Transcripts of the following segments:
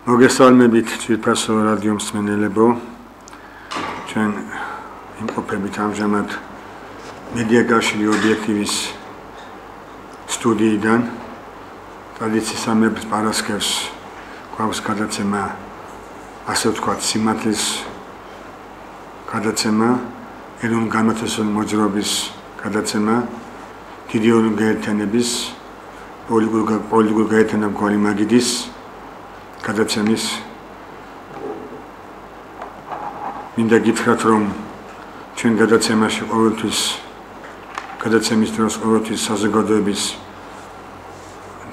მოგესალმებით ძვირფასო რადიო მსმენელებო. ჩვენ იმყოფებით ამჟამად მედიაკავშირი ობიექტივის სტუდიიდან. ტრადიციასამებრ პარასკევს გვაქვს გადაცემა, ასე ვთქვათ, სიმართლის გადაცემა, ეროვნული განმანათლებლობის მოძრაობის გადაცემა, დიდი ეროვნული გაერთიანების პოლიტიკური გაერთიანება მგალი მაგიდის გადაცემის. მინდა გითხრათ, რომ ჩვენ გადაცემაში ყოველთვის გადაცემის დროს ყოველთვის საზოგადოების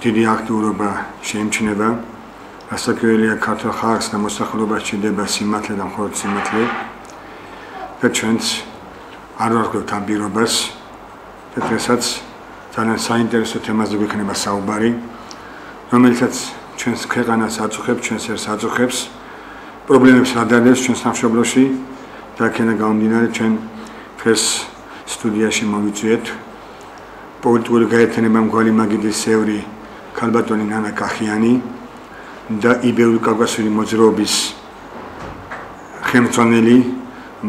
დიდი აქტიურობა შეიმჩნევა. ასაკელია ქართულ ხალხს და მოსახლეობას ჭირდება სიმართლე და მხოლოდ სიმართლე. და ჩვენც არ ვარღვევთ ამ პირობას. და დღესაც ძალიან საინტერესო თემაზე გვექნება საუბარი, რომელიცაც ჩვენს ქვეყანას აწუხებს, ჩვენს ერს აწუხებს, პრობლემებს ადარებს ჩვენს სამშობლოში და აქედან გამომდინარე ჩვენ დღეს სტუდიაში მოვიწვიეთ პოლიტიკური გაერთიანება მგალი მაგიდის წევრი ქალბატონი ნანა კახიანი და იბერული კავკასიური მოძრაობის ხელმძღვანელი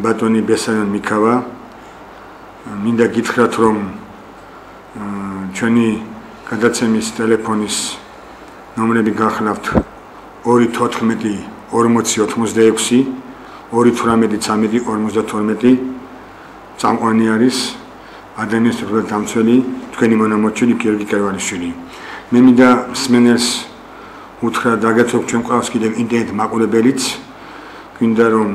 ბატონი ბესარიონ მიქავა. მინდა გითხრათ, რომ ჩვენი გადაცემის ტელეფონის ნომრები გახლავთ 214 40 86 218 13 52. წამყვანი არის ადმინისტრაციული დამცველი თქვენი მონამორჩილი გიორგი კერვალიშვილი. მე მინდა მსმენელს უთხრა დაგეცოთ ჩვენ ყავს კიდევ ინტერნეტ მაყურებელიც. გვინდა რომ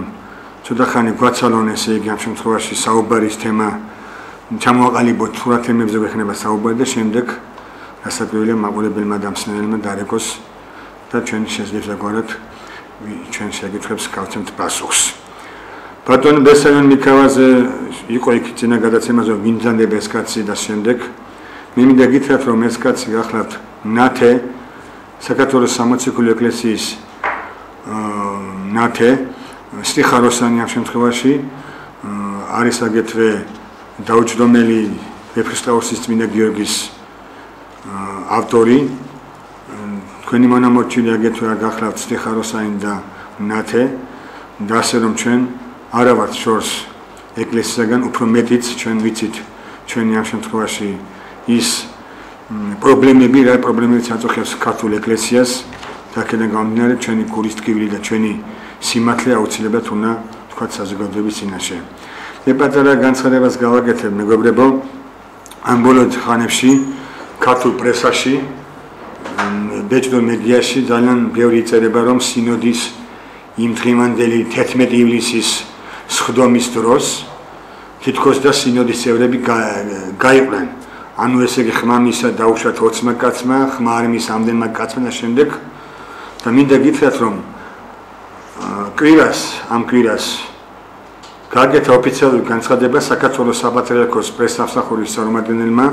ცოტა ხანი გვაცალონ, ესე იგი ამ შემთხვევაში საუბარის თემა ჩამოაყალიბოთ თუ რა თემებზე გვექნება საუბარი და შემდეგ გასაკვირველია მაყურებელმა და მსმენელმა დარეკოს და ჩვენ შესაძლებლად ჩვენ შეგიძლიათ გავცემთ პასუხს. ბატონი ბესარიონ მიქავაზე იყო იქ წინა გადაცემაზე ვინძანდება ეს კაცი და შემდეგ მე მინდა გითხრათ, რომ ეს კაცი გახლავთ ნათე საქართველოს სამოციქულო ეკლესიის ნათე სტიხაროსანი ამ შემთხვევაში არის აგეთვე დაუჯდომელი ეფრისტაოსის წმინდა გიორგის ავტორი. თქვენი მონამორჩილი აგეთვე გახლავთ სტიხაროსანი და ნათე და ასე რომ ჩვენ არა ვართ შორს ეკლესიისგან, უფრო მეტიც ჩვენ ვიცით ჩვენი ამ შემთხვევაში ის პრობლემები, რა პრობლემებიც აწუხებს ქართულ ეკლესიას და აქედან გამომდინარე ჩვენი გულის ტკივილი და ჩვენი სიმართლე აუცილებლად უნდა თქვათ საზოგადოების წინაშე. მე პატარა განცხადებას გავაკეთებ, მეგობრებო, ამ ბოლო ხანებში ქართულ პრესაში, ბეჭდურ მედიაში ძალიან ბევრი იწერება, რომ სინოდის იმ დღევანდელი 11 ივლისის სხდომის დროს თითქოს და სინოდის წევრები გაიყვნენ. ანუ ესე იგი ხმამისა დაუშვათ 20 კაცმა, ხმა არ იმის ამდენმა კაცმა და შემდეგ და მინდა გითხრათ, რომ ამ კვირას გაგეთა ოფიციალური განცხადება საქართველოს საპატრიარქოს პრესსამსახურის წარმომადგენელმა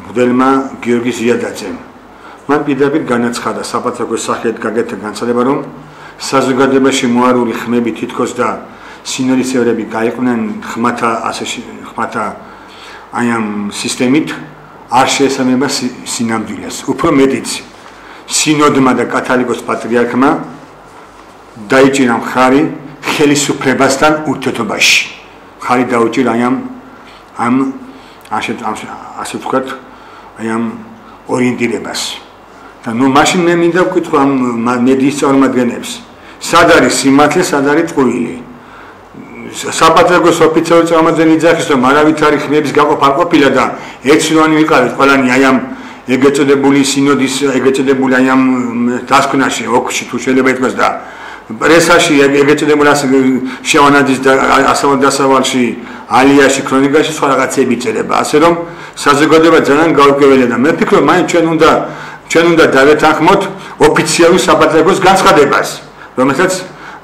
მღვდელმა გიორგი ზიადაძემ. მან პირდაპირ განაცხადა საპატრიარქოს სახელით გაგეთა განცხადება, რომ საზოგადოებაში მოარული ხმები თითქოს და სინოდის წევრები გაიყვნენ ხმათა აი ამ სისტემით არ შეესაბამება სინამდვილეს. უფრო მეტიც, სინოდმა და კათოლიკოს პატრიარქმა დაიჭირა მხარი ხელისუფლებასთან ურთიერთობაში. მხარი დაუჭირა ასე ვთქვათ, ამ ორიენტირებას. და მაშინ მე მინდა ვკითხო ამ მედიის წარმომადგენლებს, სად არის სიმართლე, სად არის ტყუილი. საპატრიარქოს ოფიციალური წარმომადგენელი იძახის, რომ არავითარი ხმების გაყოფა არ ყოფილა და ერთსვიანი ვიყავით ყველანი აი ამ ეგრეთ წოდებული სინოდის, ეგრეთ წოდებული აი ამ დასკვნაში, ოქში თუ შეიძლება ითქვას და პრესაში ეგრეთ წოდებული შევანაძის და ასავალ დასავალში, ალიაში, ქრონიკაში სხვა რაღაცები იწერება. ასე რომ საზოგადოება ძალიან გაურკვეველია და მე ვფიქრობ, მაინც ჩვენ უნდა დავეთანხმოთ ოფიციალურ საპატრიარქოს განცხადებას, რომელსაც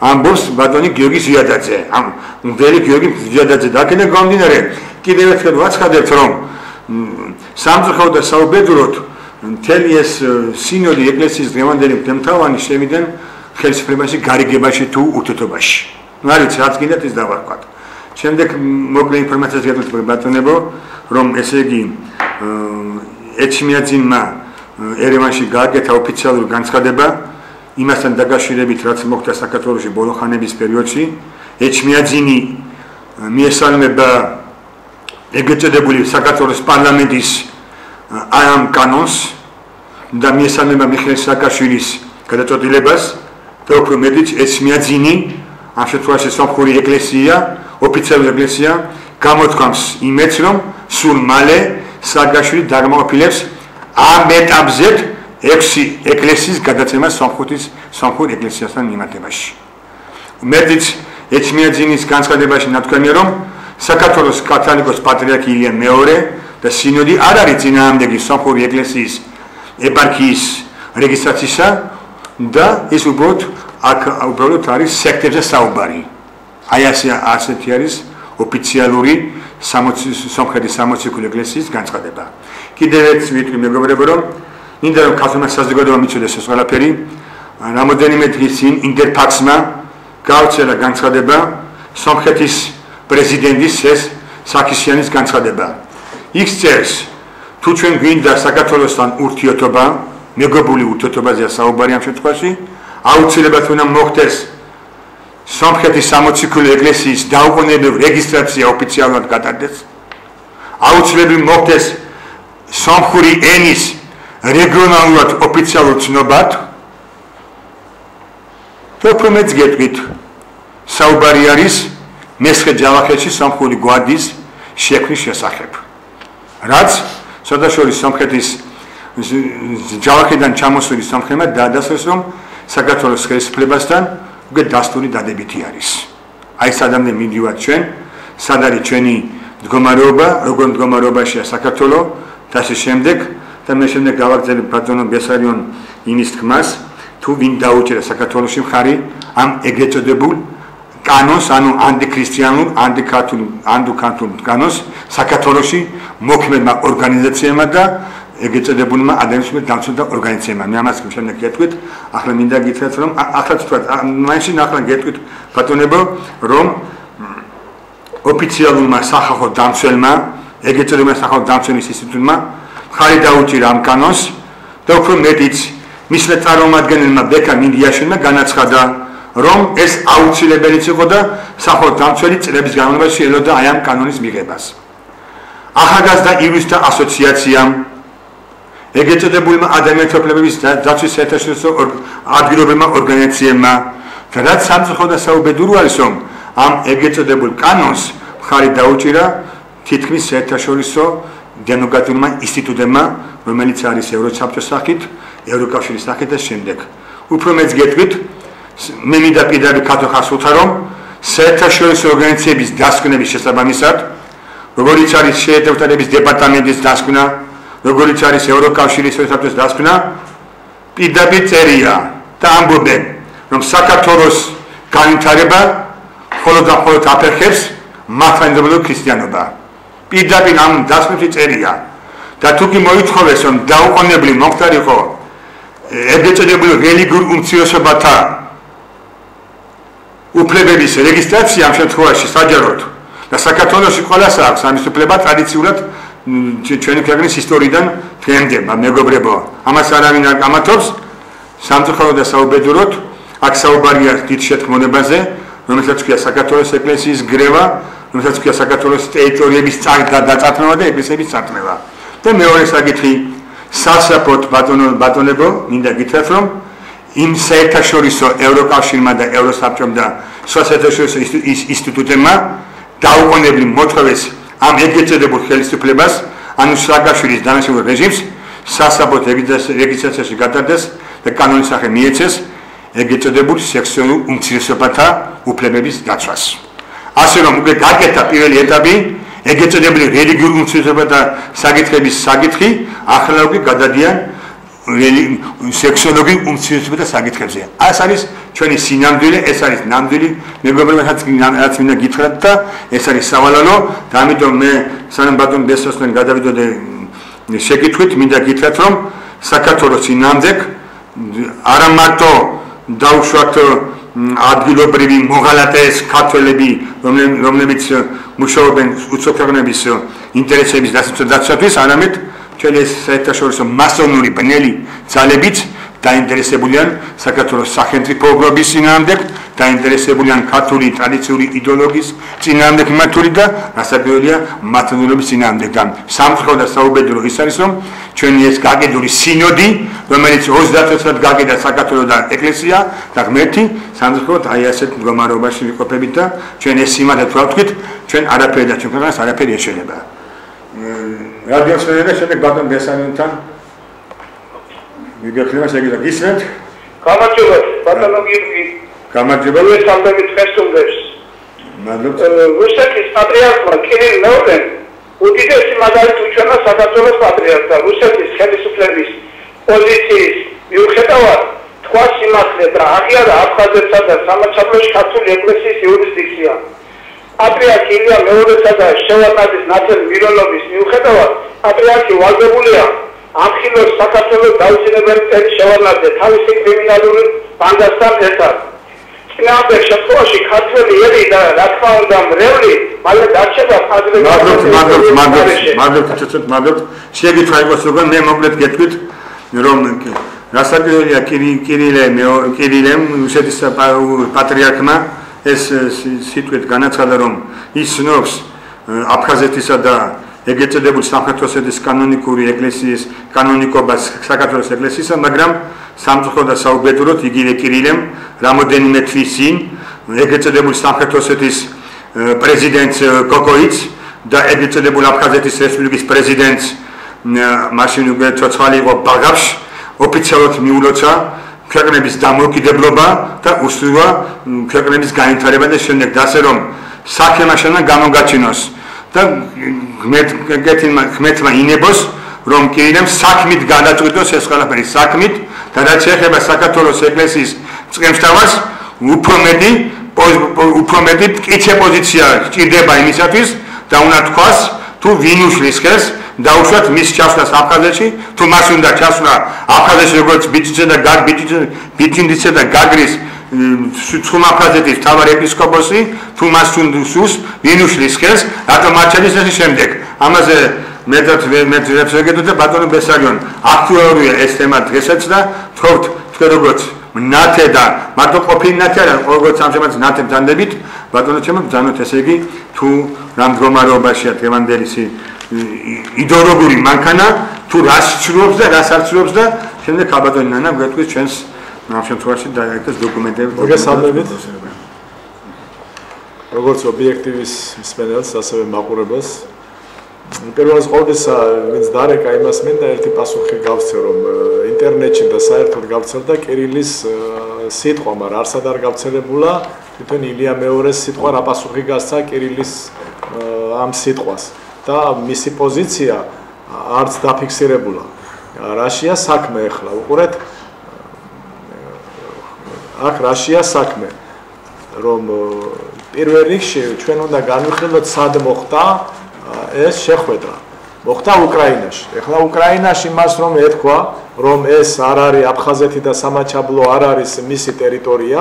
ამბობს ბატონი გიორგი ზიადაძე, ამ მღვდელი გიორგი ზიადაძე. და აქედან გამომდინარე, კიდევ ერთხელ ვაცხადებთ, რომ სამწუხაროდ და საუბედუროდ მთელი ეს სინოდი ეკლესიის დღევანდელი მთავარი შევიდნენ ხელისუფლებაში, გარიგებაში თუ ურთიერთობაში. არ ვიცი, რაც გინდათ ის დავარქვათ. შემდეგ მოკლე ინფორმაციას გეტყვით ბატონებო, რომ ესე იგი ეჩმიაძინმა ერევანში გააკეთა ოფიციალური განცხადება იმასთან დაკავშირებით, რაც მოხდა საქართველოში ბოლო ხანების პერიოდში, ეჩმიაძინი მიესალმება ეგრეთ წოდებული საქართველოს პარლამენტის ამ კანონს და მიესალმება მიხეილ სააკაშვილის გადაწყვეტილებას და უფრო მეტიც ეჩმიაძინი ამ შემთხვევაში სომხური ეკლესია, ოფიციალური ეკლესია გამოთქვამს იმედს, რომ სულ მალე სააკაშვილი დაგმოაფილებს ამ ეტაპზე 6 ეკლესიის გადაცემას სომხურ ეკლესიასთან მიმართებაში. მეტიც ეჩმიაძინის განცხადებაში ნათქვამია, რომ საქართველოს კათოლიკოს პატრიარქი ილია მეორე და სინოდი არ არის წინააღმდეგი სომხური ეკლესიის ეპარქიის რეგისტრაციისა და ის უბრალოდ არის სექტებზე საუბარი. აი ასეთი არის ოფიციალური სომხეთის სამოციქულო ეკლესიის განცხადება. კიდევ ერთ ვიტყვი მეგობრებო, რომ მინდა რომ ქართულმა საზოგადოებამ იცოდეს ეს ყველაფერი. რამოდენიმე დღის წინ ინტერფაქსმა გაავრცელა განცხადება სომხეთის პრეზიდენტის სარქისიანის განცხადება. იქ წერს, თუ ჩვენ გვინდა საქართველოსთან ურთიერთობა, მეგობრული ურთიერთობაზეა საუბარი ამ შემთხვევაში, აუცილებლად უნდა მოხდეს სომხეთის სამოციქულო ეკლესიის დაუყოვნებლივ რეგისტრაცია ოფიციალურად გატარდეს. აუცილებლად მოხდეს სომხური ენის რეგიონალურად ოფიციალურ ცნობად. უფრო მეც გეტყვით, საუბარი არის მესხე ჯავახეთში სომხური გვარდის შექმნის შესახებ. რაც სოდაშორის სომხეთის ჯავახეთიდან ჩამოსული სომხებმა დაადასტურეს, რომ საქართველოს ხელისუფლებასთან უკვე დასტური დადებითი არის. აი სადამდე მივდივართ ჩვენ, სად არის ჩვენი მდგომარეობა, როგორ მდგომარეობაშია საქართველო და ასე შემდეგ და მე შემდეგ გავაგრძელებ ბატონო ბესარიონ იმის თქმას, თუ ვინ დაუჭერა საქართველოში მხარი ამ ეგრეთ წოდებულ კანონს, ანუ ანტიქრისტიანულ, ანტიქართულ კანონს საქართველოში მოქმედმა ორგანიზაციებმა და ეგრეთ წოდებულმა ადამიანებმა დამცველთა ორგანიზაციებმა. მე ამას შემდეგ გეტყვით, ახლა მინდა გითხრათ, რომ ახლა თქვა, მაშინ ახლა გეტყვით ბატონებო, რომ ოფიციალურმა სახალხო დამცველმა, ეგრეთ წოდებულმა სახალხო დამცველის ინსტიტუტმა მხარი დაუჭირა ამ კანონს და უფრო მეტიც მისმა წარმომადგენელმა ბექა მინდიაშვილმა განაცხადა, რომ ეს აუცილებელიც იყო და სახალხო დამცველი წლების განმავლობაში ელოდა აი ამ კანონის მიღებას. ახალგაზრდა იურისტთა ასოციაციამ, ეგრეთ წოდებულმა ადამიანთა უფლებების დაცვის საერთაშორისო ადგილობრივმა ორგანიზაციებმა, რაც სამწუხარო და საუბედური არის, რომ ამ ეგრეთ წოდებულ კანონს მხარი დაუჭირა თითქმის საერთაშორისო დემოკრატიულმა ინსტიტუტებმა, რომელიც არის ევროსაბჭოს სახით, ევროკავშირის სახით და შემდეგ. უფრო მეც გეტყვით, მე მინდა პირდაპირ ქართულ ხალხს უთხრა, რომ საერთაშორისო ორგანიზაციების დასკვნების შესაბამისად, როგორიც არის შეერთებათა ნაციონების დეპარტამენტის დასკვნა, როგორიც არის ევროკავშირის საბჭოს დასკვნა, პირდაპირ წერია და ამბობენ, რომ საქართველოს განვითარება მხოლოდ და მხოლოდ აფერხებს მართლმადიდებლური ქრისტიანობა. პირდაპირ ამ დასკვნებში წერია და თუ კი მოითხოვეს, რომ დაუყოვნებლივ მომხდარიყო ეგრეთ წოდებული რელიგიურ უმცირესობათა უფლებების რეგისტრაცია ამ შემთხვევაში საჯაროდ და საქართველოში ყველას აქვს ამის უფლება ტრადიციულად ჩვენი ქვეყნის ისტორიიდან დღემდე, მეგობრებო, ამას არავინ არ გამართობს. სამწუხარო და საუბედუროდ აქ საუბარია დიდ შეთქმულებაზე, რომელსაც ქვია საქართველოს ეკლესიის გრევა, რომელსაც ქვია საქართველოს ტერიტორიების დაწართმევა და ეკლესიების წართმევა. და მეორე საკითხი, სასაფოთ ბატონებო, მინდა გითხრათ, რომ იმ საერთაშორისო ევროკავშირმა და ევროსაბჭომ და საერთაშორისო ინსტიტუტებმა დაუყოვნებლივ მოთხოვეს ამ ეგრეთ წოდებულ ხელისუფლებას, ანუ სააკაშვილის დანაშაულ რეჟიმს, სასაფოთ რეგისტრაციაში გატარდეს და კანონის სახე მიეცეს ეგრეთ წოდებულ სექსუალურ უმცირესობათა უფლებების დაცვას. ასე რომ უკვე გაკეთა პირველი ეტაპი ეგრეთ წოდებული რელიგიურ უმცირესობათა საკითხების საკითხი, ახლა უკვე გადადიან სექსუალური უმცირესობათა საკითხებზე. ეს არის ჩვენი სინამდვილე, ეს არის ნამდვილი მეგობრებო, რაც მინდა გითხრათ და ეს არის სავალალო და ამიტომ მე სანამ ბატონ ბესოსთან გადავიდოდე შეკითხვით, მინდა გითხრათ, რომ საქართველოს წინააღმდეგ არა მარტო დაუშვათ ადგილობრივი მოღალატეს ქართველები, რომლებიც მუშაობენ უცხოქვეყნების ინტერესების დაცვისათვის, არამედ ჩვენი საერთაშორისო მასონური ბნელი ძალებიც დაინტერესებულიან საქართველოს სახელმწიფოების წინააღმდეგ, დაინტერესებულიან ქართული ტრადიციული იდეოლოგიის წინააღმდეგ მიმართული და რასაკვირველია მართლმადიდებლობის წინააღმდეგ. და სამწუხარო და საუბედურო ის არის, რომ ჩვენი ეს გაკიდული სინოდი, რომელიც 30 წელს გაკიდა საქართველოს და ეკლესია და ღმერთი, სამწუხაროდ აი ასეთ მდგომარეობაში ვიყოფებით და ჩვენ ეს სიმართლე თუ ავთქვით, ჩვენ არაფერი და ჩვენ ქვეყანას არაფერი ეშველება. რადიოს მერე შემდეგ ბატონ ბესანინთან მიგეხება შეგიძლია გისმენთ? გამარჯობა, ბატონო გიორგი. გამარჯობა. მოგესალმებით ხესტუმრებს. მადლობა. რუსეთის პატრიარქმა კირილ მეუღლემ უდიდესი მაგალითი უჩვენა საქართველოს პატრიარქს რუსეთის ხელისუფლების პოზიციის მიუხედავად თქვა სიმართლე და აღიარა აფხაზეთსა და სამაჩაბლოში ქართული ეკლესიის იურისდიქცია. პატრიარქ ილია მეორესა და შევარნაძის ნათელი მირონობის მიუხედავად პატრიარქი ვალდებულია ამხილოს საქართველოს დაუძინებელი წელი შევარნაძე თავისი კრიმინალური ბანდასთან ერთად. წინააღმდეგ შემთხვევაში ქართველი ერი და რა თქმა უნდა მრევლი მალე დარჩება ხაზრები. მადლობთ. შეგიძლია იყოს როგორ მე მოკლედ გეტყვით რომ რასაკვირველია კირილემ რუსეთის პატრიარქმა ეს სიტყვით განაცხადა რომ ის ცნობს აფხაზეთისა და ეგრეთ წოდებულ სამხრეთ ოსეთის კანონიკური ეკლესიის კანონიკობას საქართველოს ეკლესიისა, მაგრამ სამწუხაროდ და საუბედუროდ იგივე კირილემ რამოდენიმე თვის წინ ეგრეთ წოდებულ სამხრეთ ოსეთის პრეზიდენტს კოკოიც და ეგრეთ წოდებულ აფხაზეთის რესპუბლიკის პრეზიდენტს მაშინ უკვე ცოცხალი იყო ბაგაფშ ოფიციალურად მიულოცა ქვეყნების დამოუკიდებლობა და უსურვა ქვეყნების განვითარება და შემდეგ დასე რომ საქმე მაშინ გამოგაჩინოს და ღმერთმა ინებოს რომ კირილემ საქმით გადაწყვიტოს ეს ყველაფერი საქმით და რაც შეეხება საქართველოს ეკლესიის წყემშტავას უფრო მეტი მტკიცე პოზიცია ჭირდება იმისათვის და უნდა თქვას თუ ვინ უშლის ხელს დაუშვათ მის ჩასვლას აფხაზეთში თუ მას უნდა ჩასვლა აფხაზეთში როგორც ბიჭინდისა და გაგრის სულაფხაზეთის მთავარი ეპისკოპოსი თუ მას უნდა ვინ უშლის ხელს რატომ არ ჩადის ეს შემდეგ ამაზე მეტად შეგედოთ და ბატონო ბესარიონ აქტუალურია ეს თემა დღესაც და თქობთ თქვენ როგორც ნათე და მარტო ყოფილი ნათე არა როგორც ამჟამად ნათემ დანდებით ბატონო ჩემო ბრძანოთ ესე იგი თუ რა მდგომარეობაშია დღევანდელი იდეოლოგიური მანქანა თუ რას ცდილობს და რას არ ცდილობს და შემდეგ ბატონი ნანა გვეტყვის ჩვენს ამ შემთხვევაში დაიწყოს დოკუმენტები მოგესალმებით როგორც ობიექტივის მსმენელს ასევე მაყურებელს პირველს ყოვლისა ვინც დარეკა იმას მინდა ერთი პასუხი გავცე რომ ინტერნეტში და საერთოდ გავცელდა კირილის სიტყვა მაგრამ არსად არ გავცელებულა თვითონ ილია მეორეს სიტყვა რა პასუხი გასცა კირილის ამ სიტყვას და მისი პოზიცია არც დაფიქსირებულა რაშია საქმე ახლა უყურეთ აქ რაშია საქმე რომ პირველ რიგში ჩვენ უნდა განვიხილოთ სად მოხდა ეს შეხვედრა მოხდა უკრაინაში ახლა უკრაინაში მას რომ ეთქვა რომ ეს არ არის აფხაზეთი და სამაჩაბლო არ არის მისი ტერიტორია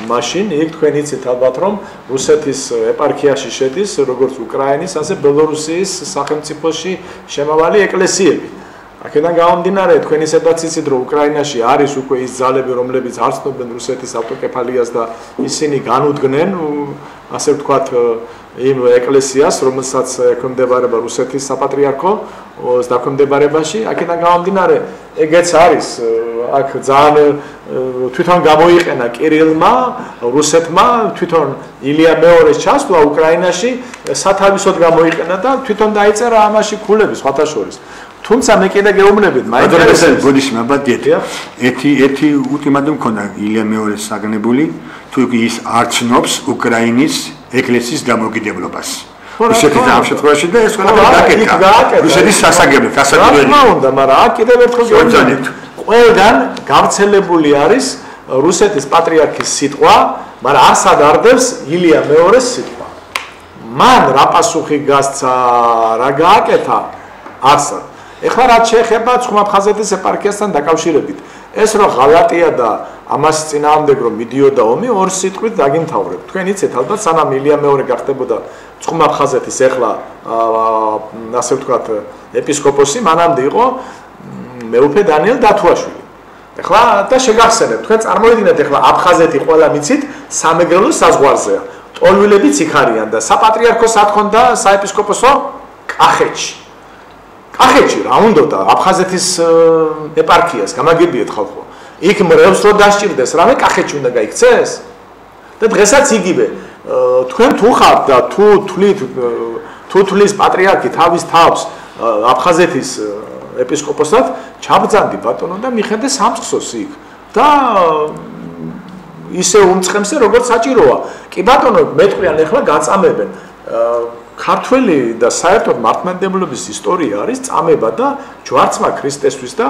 მაშინ იქ თქვენ იცით ალბათ რომ რუსეთის ეპარქიაში შედის როგორც უკრაინის ასე ბელორუსიის სახელმწიფოში შემავალი ეკლესიები აქედან გამომდინარე თქვენ ისედაც იცით რომ უკრაინაში არის უკვე ის ძალები რომლებიც არ ცნობენ რუსეთის ავტოკეფალიას და ისინი განუდგნენ ასე ვთქვათ იმ ეკლესიას რომელსაც ექვემდებარება რუსეთის საპატრიარქოს დაქვემდებარებაში აქედან გამომდინარე ეგეც არის აქ ძალიან თვითონ გამოიყენა კირილმა რუსეთმა თვითონ ილია მეორეს ჩასვლა უკრაინაში სათავისოდ გამოიყენა და თვითონ დაიწერა ამაში ქულები სხვათა შორის თუმცა მე კიდე გეუბნებით მაინტერესებს ბოდიში მაბადიეთ ერთი ულტიმატუმი მქონდა ილია მეორეს საგნებული თუ ის არ ცნობს უკრაინის ეკლესიის დამოუკიდებლობას რუსეთის ამ შემთხვევაში და ეს ყველაფერი დაკეტა რუსეთის სასაგებლო გასაგებია რა უნდა მაგრამ აქ კიდევ ერთხელ გეუბნებით ყველგან გავრცელებული არის რუსეთის პატრიარქის სიტყვა მაგრამ არსად არდებს ილია მეორეს სიტყვა მან რა პასუხი გასცა რა გააკეთა არსად ეხლა რაც შეეხება ცხუმაფხაზეთის ეპარქიასთან დაკავშირებით ეს რო ღალატია და ამას წინააღმდეგ რომ მიდიოდა ომი ორ სიტყვით დაგიმთავრებ თქვენ იცით ალბათ სანამ ილია მეორე გახდებოდა ცხუმაფხაზეთის ეხლა ასე ვთქვათ ეპისკოპოსი მანამდე იყო მეუფე დანიელ დათუაშვილი ეხლა და შეგახსენებთ, თქვენ წარმოვიდგინეთ ეხლა აფხაზეთი ყველა მიცით სამეგრელოს საზღვარზეა. ტოლვილებიც იქ არიან და საპატრიარქო სათხონდა საეპისკოპოსო კახეთში. კახეთში რა უნდოდა აფხაზეთის ეპარქიას გამაგებიეთ ხალხო. იქ მრევლს რო დასჭირდეს, რამე კახეთში უნდა გაიქცეს? და დღესაც იგივე. თქვენ თუ ხართ და თუ თulis პატრიარქი თავის თავს აფხაზეთის ეპისკოპოსად ჩაბძანდი ბატონო და მიხედე სამწყსოს იქ და ისე უმწყემსე როგორც საჭიროა. კი ბატონო, მეტყვიან ახლა გაწამებენ. ქართველი და საერთოდ მართლმადიდებლობის ისტორია არის წამება და ჯვარცმა ქრისტესთვის და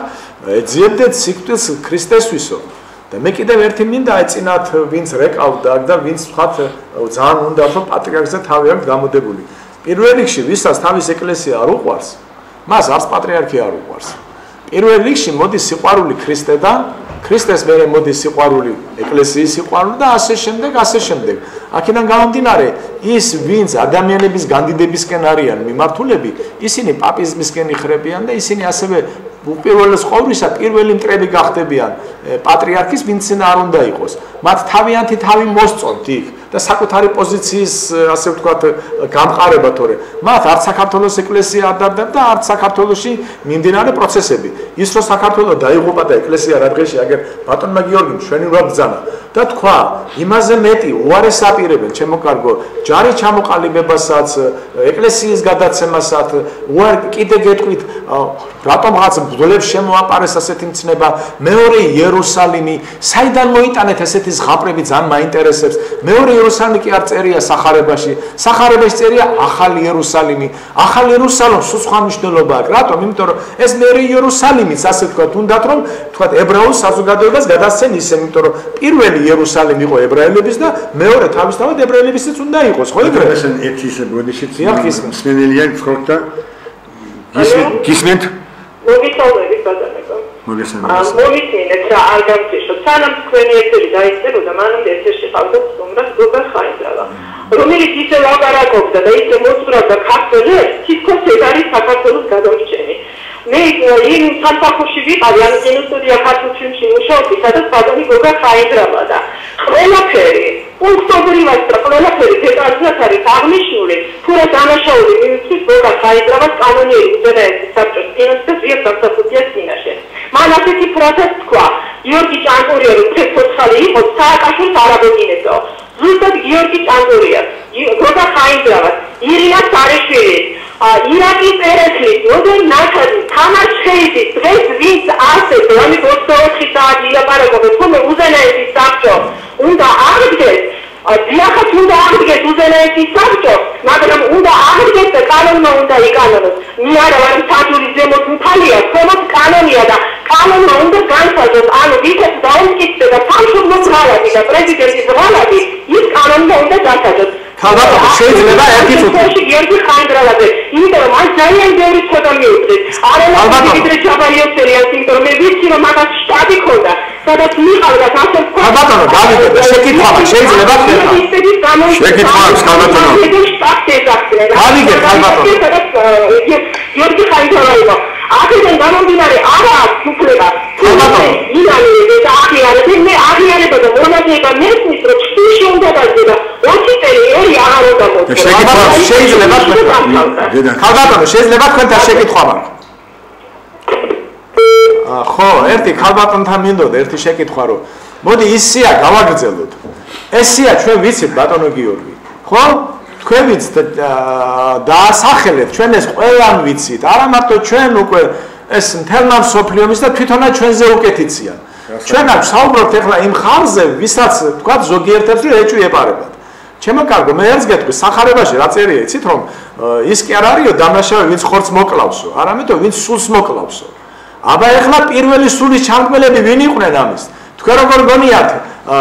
ეძიებდეთ სიკვდილს ქრისტესთვისო. და მე კიდევ ერთი მინდა ეწინათ ვინც რეკავდა და ვინც ვთქვათ ძალიან უნდა რომ პატრიარქზე თავი აქვს გამოდებული. პირველ რიგში ვისაც თავის ეკლესია არ უყვარს, მას არც პატრიარქი არ უყვარს. პირველ რიგში მოდის სიყვარული ქრისტედან, ქრისტეს მერე მოდის სიყვარული ეკლესიის სიყვარული და ასე შემდეგ. აქედან გამომდინარე, ის ვინც ადამიანების განდიდებისკენ არიან მიმართულები, ისინი პაპიზმისკენ იხრებიან და ისინი ასევე უპირველეს ყოვლისა პირველი მტრები გახდებიან პატრიარქის, ვინც არ უნდა იყოს. მათ თავიანთი თავი მოსწონთ იქ და საკუთარი პოზიციის, ასე ვთქვათ, გამყარება თორე. მათ არც საქართველოს ეკლესია არ დარდათ და არც საქართველოში მიმდინარე პროცესები. ის რომ საქართველოს დაიღუპა და ეკლესია რა დღეში აგერ ბატონმა გიორგიმ ჩვენი რა ბრძანა და თქვა, იმაზე მეტი უარეს აპირებენ, ჩემო კარგო, ჯარი ჩამოყალიბებასაც, ეკლესიის გადაცემასაც, უარ კიდე გეტყვით, რატომღაც ბრძოლებს შემოაპარეს ასეთი მცნება, მეორე იერუსალიმი, საიდან მოიტანეთ ესეთი ზღაპრები ძალიან მაინტერესებს. მეორე იერუსალიმი კი არ წერია სახარებაში, სახარებაში წერია ახალი იერუსალიმი. ახალი იერუსალიმი სულ სხვა მნიშვნელობა აქვს. რატომ? იმიტომ რომ ეს მეორე იერუსალიმიც, ასე ვთქვათ, უნდათ რომ ვთქვათ ებრაულ საზოგადოებას გადასცენ ისე, იმიტომ რომ პირველი იერუსალიმი იყო ებრაელების და მეორე თავისთავად ებრაელებისიც უნდა იყოს, ხო ეგრე? ეს ერთი ისე ბოდიშიც მსმენელია გქონდა და გისმენთ? მოგიწევდებით ბატონო. მოგიწევდით რა არ გამწიშო. სანამ თქვენი ეთერი დაიწყებოდა, მანამდე ეთერში ყავდა სტუმრად გოგა ხაინდრავა. რომელიც ისე ლაპარაკობდა და ისე მოსწრავდა ქართველებს, თითქოს ეს არის საქართველოს გადამრჩენი. მე იმ სამსახურში ვიყავი, ანუ კინოსტუდია ქართულ ფილმში მუშაობდი, სადაც ბატონი გოგა ხაინდრავა და ყველაფერი პუნქტობრივად და ყველაფერი დეტალურად არის აღნიშნული, თუ რა დანაშაული მიმისთვის გოგა ხაინდრავას კანონიერი უზენაესი საბჭოს კინოს და ზიად გასაფუთია წინაშე. მან ასეთი ფრაზას თქვა, გიორგი ჭანტურია რომ ცეცხლი იყო, სააკაშვილს არ აბეჭინებდო. ზუსტად გიორგი ჭანტურია, გოგა ხაინდრავას, ირინა სარიშვილი, ირაკი წერეთლის, როდენ ნათაძი, თამარ შეიძის, დღეს ვინც ასე დონი 24 საათი ილაპარაკობენ, თუმე უზენაესი საბჭო უნდა აღდგეს, დიახაც უნდა აღდგეს უზენაესი საბჭო, მაგრამ უნდა აღდგეს და კანონმა უნდა იკანონოს. მე არა ვარ საჯურის ზემოთ მთალია, ქვემოთ კანონია და კანონმა უნდა განსაზღვროს, ანუ ვიქეთ დაუმტკიცდა და სამშობლოს ღალატი და პრეზიდენტის ღალატი, ის კანონმა უნდა განსაზღვროს. ქალბატონო, შეიძლება ერთი წუთი გიორგი ხაინდრავაზე, იმიტომ რომ მას ძალიან ბევრი ცოტა მიუწეს. არა ვიდრე ჯაბალიოსელია, იმიტომ რომ მე ვიცი რომ მაგას შტაბი ქონდა, სადაც მიყავდა ასე ვთქვათ. ქალბატონო, გავიგეთ, შეკითხვა შეიძლება ხერხა. შეკითხვა აქვს ქალბატონო. გავიგეთ ქალბატონო. გიორგი ხაინდრავა იყო. აქედან გამომდინარე არა აქვს უფლება. ირანელი და აღიარება, მე აღიარება და მონაზრება მესმის რომ ჩხიში უნდა დაძება. 20 წელი ორი აღარ უნდა მოხდეს. შეიძლება ქალბატონო, შეიძლება თქვენთან შეკითხვა მაქვს. ხო, ერთი ქალბატონთან მინდოდა ერთი შეკითხვა რომ მოდი ისია გავაგრძელოთ. ესია ჩვენ ვიცით ბატონო გიორგი, ხო? თქვენ ვიცით დაასახელეთ, ჩვენ ეს ყველამ ვიცით, არა მარტო ჩვენ უკვე ეს მთელმა მსოფლიომის და თვითონაც ჩვენზე უკეთიცია. ჩვენ აქ საუბრობთ ახლა იმ ხალხზე, ვისაც თქვათ ზოგიერთებს რომ ეჭვი ეპარებათ. ჩემო კარგო, მე ერთს გეტყვი, სახარებაში რა წერია, იცით რომ ის კი არ არისო დამნაშავე, ვინც ხორცს მოკლავსო, არამედ ვინც სულს მოკლავსო. აბა ახლა პირველი სულის ჩამკველები ვინ იყვნენ ამის? თქვენ როგორ გონიათ,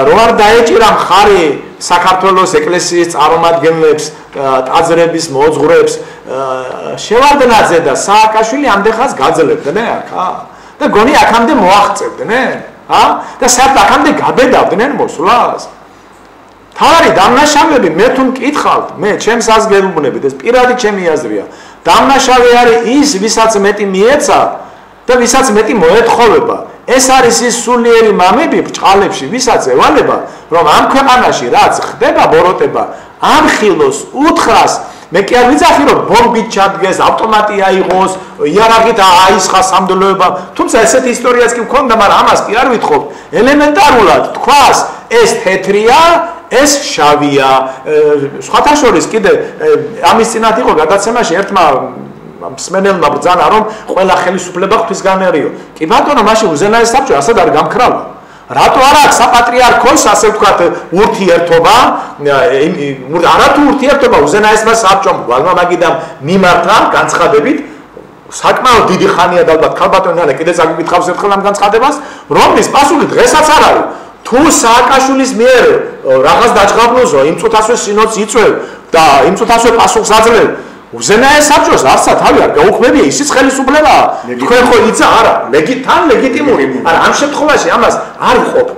რომ არ დაეჭირა მხარი საქართველოს ეკლესიის წარმომადგენლებს, ტაძრების მოძღვრებს, შევარდნაძე და სააკაშვილი ამდენ გაძლებდნენ აქა და გონი აქამდე მოაღწევდნენ, და საერთოდ აქამდე გაბედავდნენ მოსვლას. თავარი დამნაშავეები მე თუ მკითხავთ, მე ჩემს აზრს გეუბნებით, ეს პირადი ჩემი აზრია. დამნაშავე არის ის, ვისაც მეტი მიეცა და ვისაც მეტი მოეთხოვება. ეს არის ის სულიერი მამები ბჭყალებში, ვისაც ევალება, რომ ამ ქვეყანაში რაც ხდება ბოროტება, ამ ხილოს უთხრას მე კი არ ვიცახი რომ ბომბით ჩადგეს, ავტომატი აიღოს, იარაღით აისხა სამდელოება, თუმცა ესეთი ისტორიაც კი მქონდა, მაგრამ ამას კი არ ვითხოვ. ელემენტარულად თქვას, ეს თეთრია, ეს შავია. სხვათა შორის კიდე ამის წინათ იყო გადაცემაში ერთმა მსმენელმა ბრძანა რომ ყველა ხელისუფლება ღვთისგანერიო. კი ბატონო, მაშინ უზენაეს საბჭო ასად არ გამქრალა. რატო არ აქვს საპატრიარქოს ასე ვთქვათ ურთიერთობა? არათუ ურთიერთობა უზენაესმა საბჭომ გვალმა მაგიდამ მიმართა განცხადებით საკმაოდ დიდი ხანია და ალბათ ქალბატონი კიდე წაგიკითხავს ერთხელ ამ განცხადებას, რომლის პასუხი დღესაც არ არის. თუ სააკაშვილის მიერ რაღაც დაჯგაბნოზო იმ წუთასვე სინოდს იწვევ და იმ წუთასვე პასუხს აძლევ უზენაეს საბჭოს არცა თავი არ გაუქმებია, ისიც ხელისუფლებაა. თქვენ ხო იცი არა, თან ლეგიტიმური, არა ამ შემთხვევაში ამას არ ვყოფ.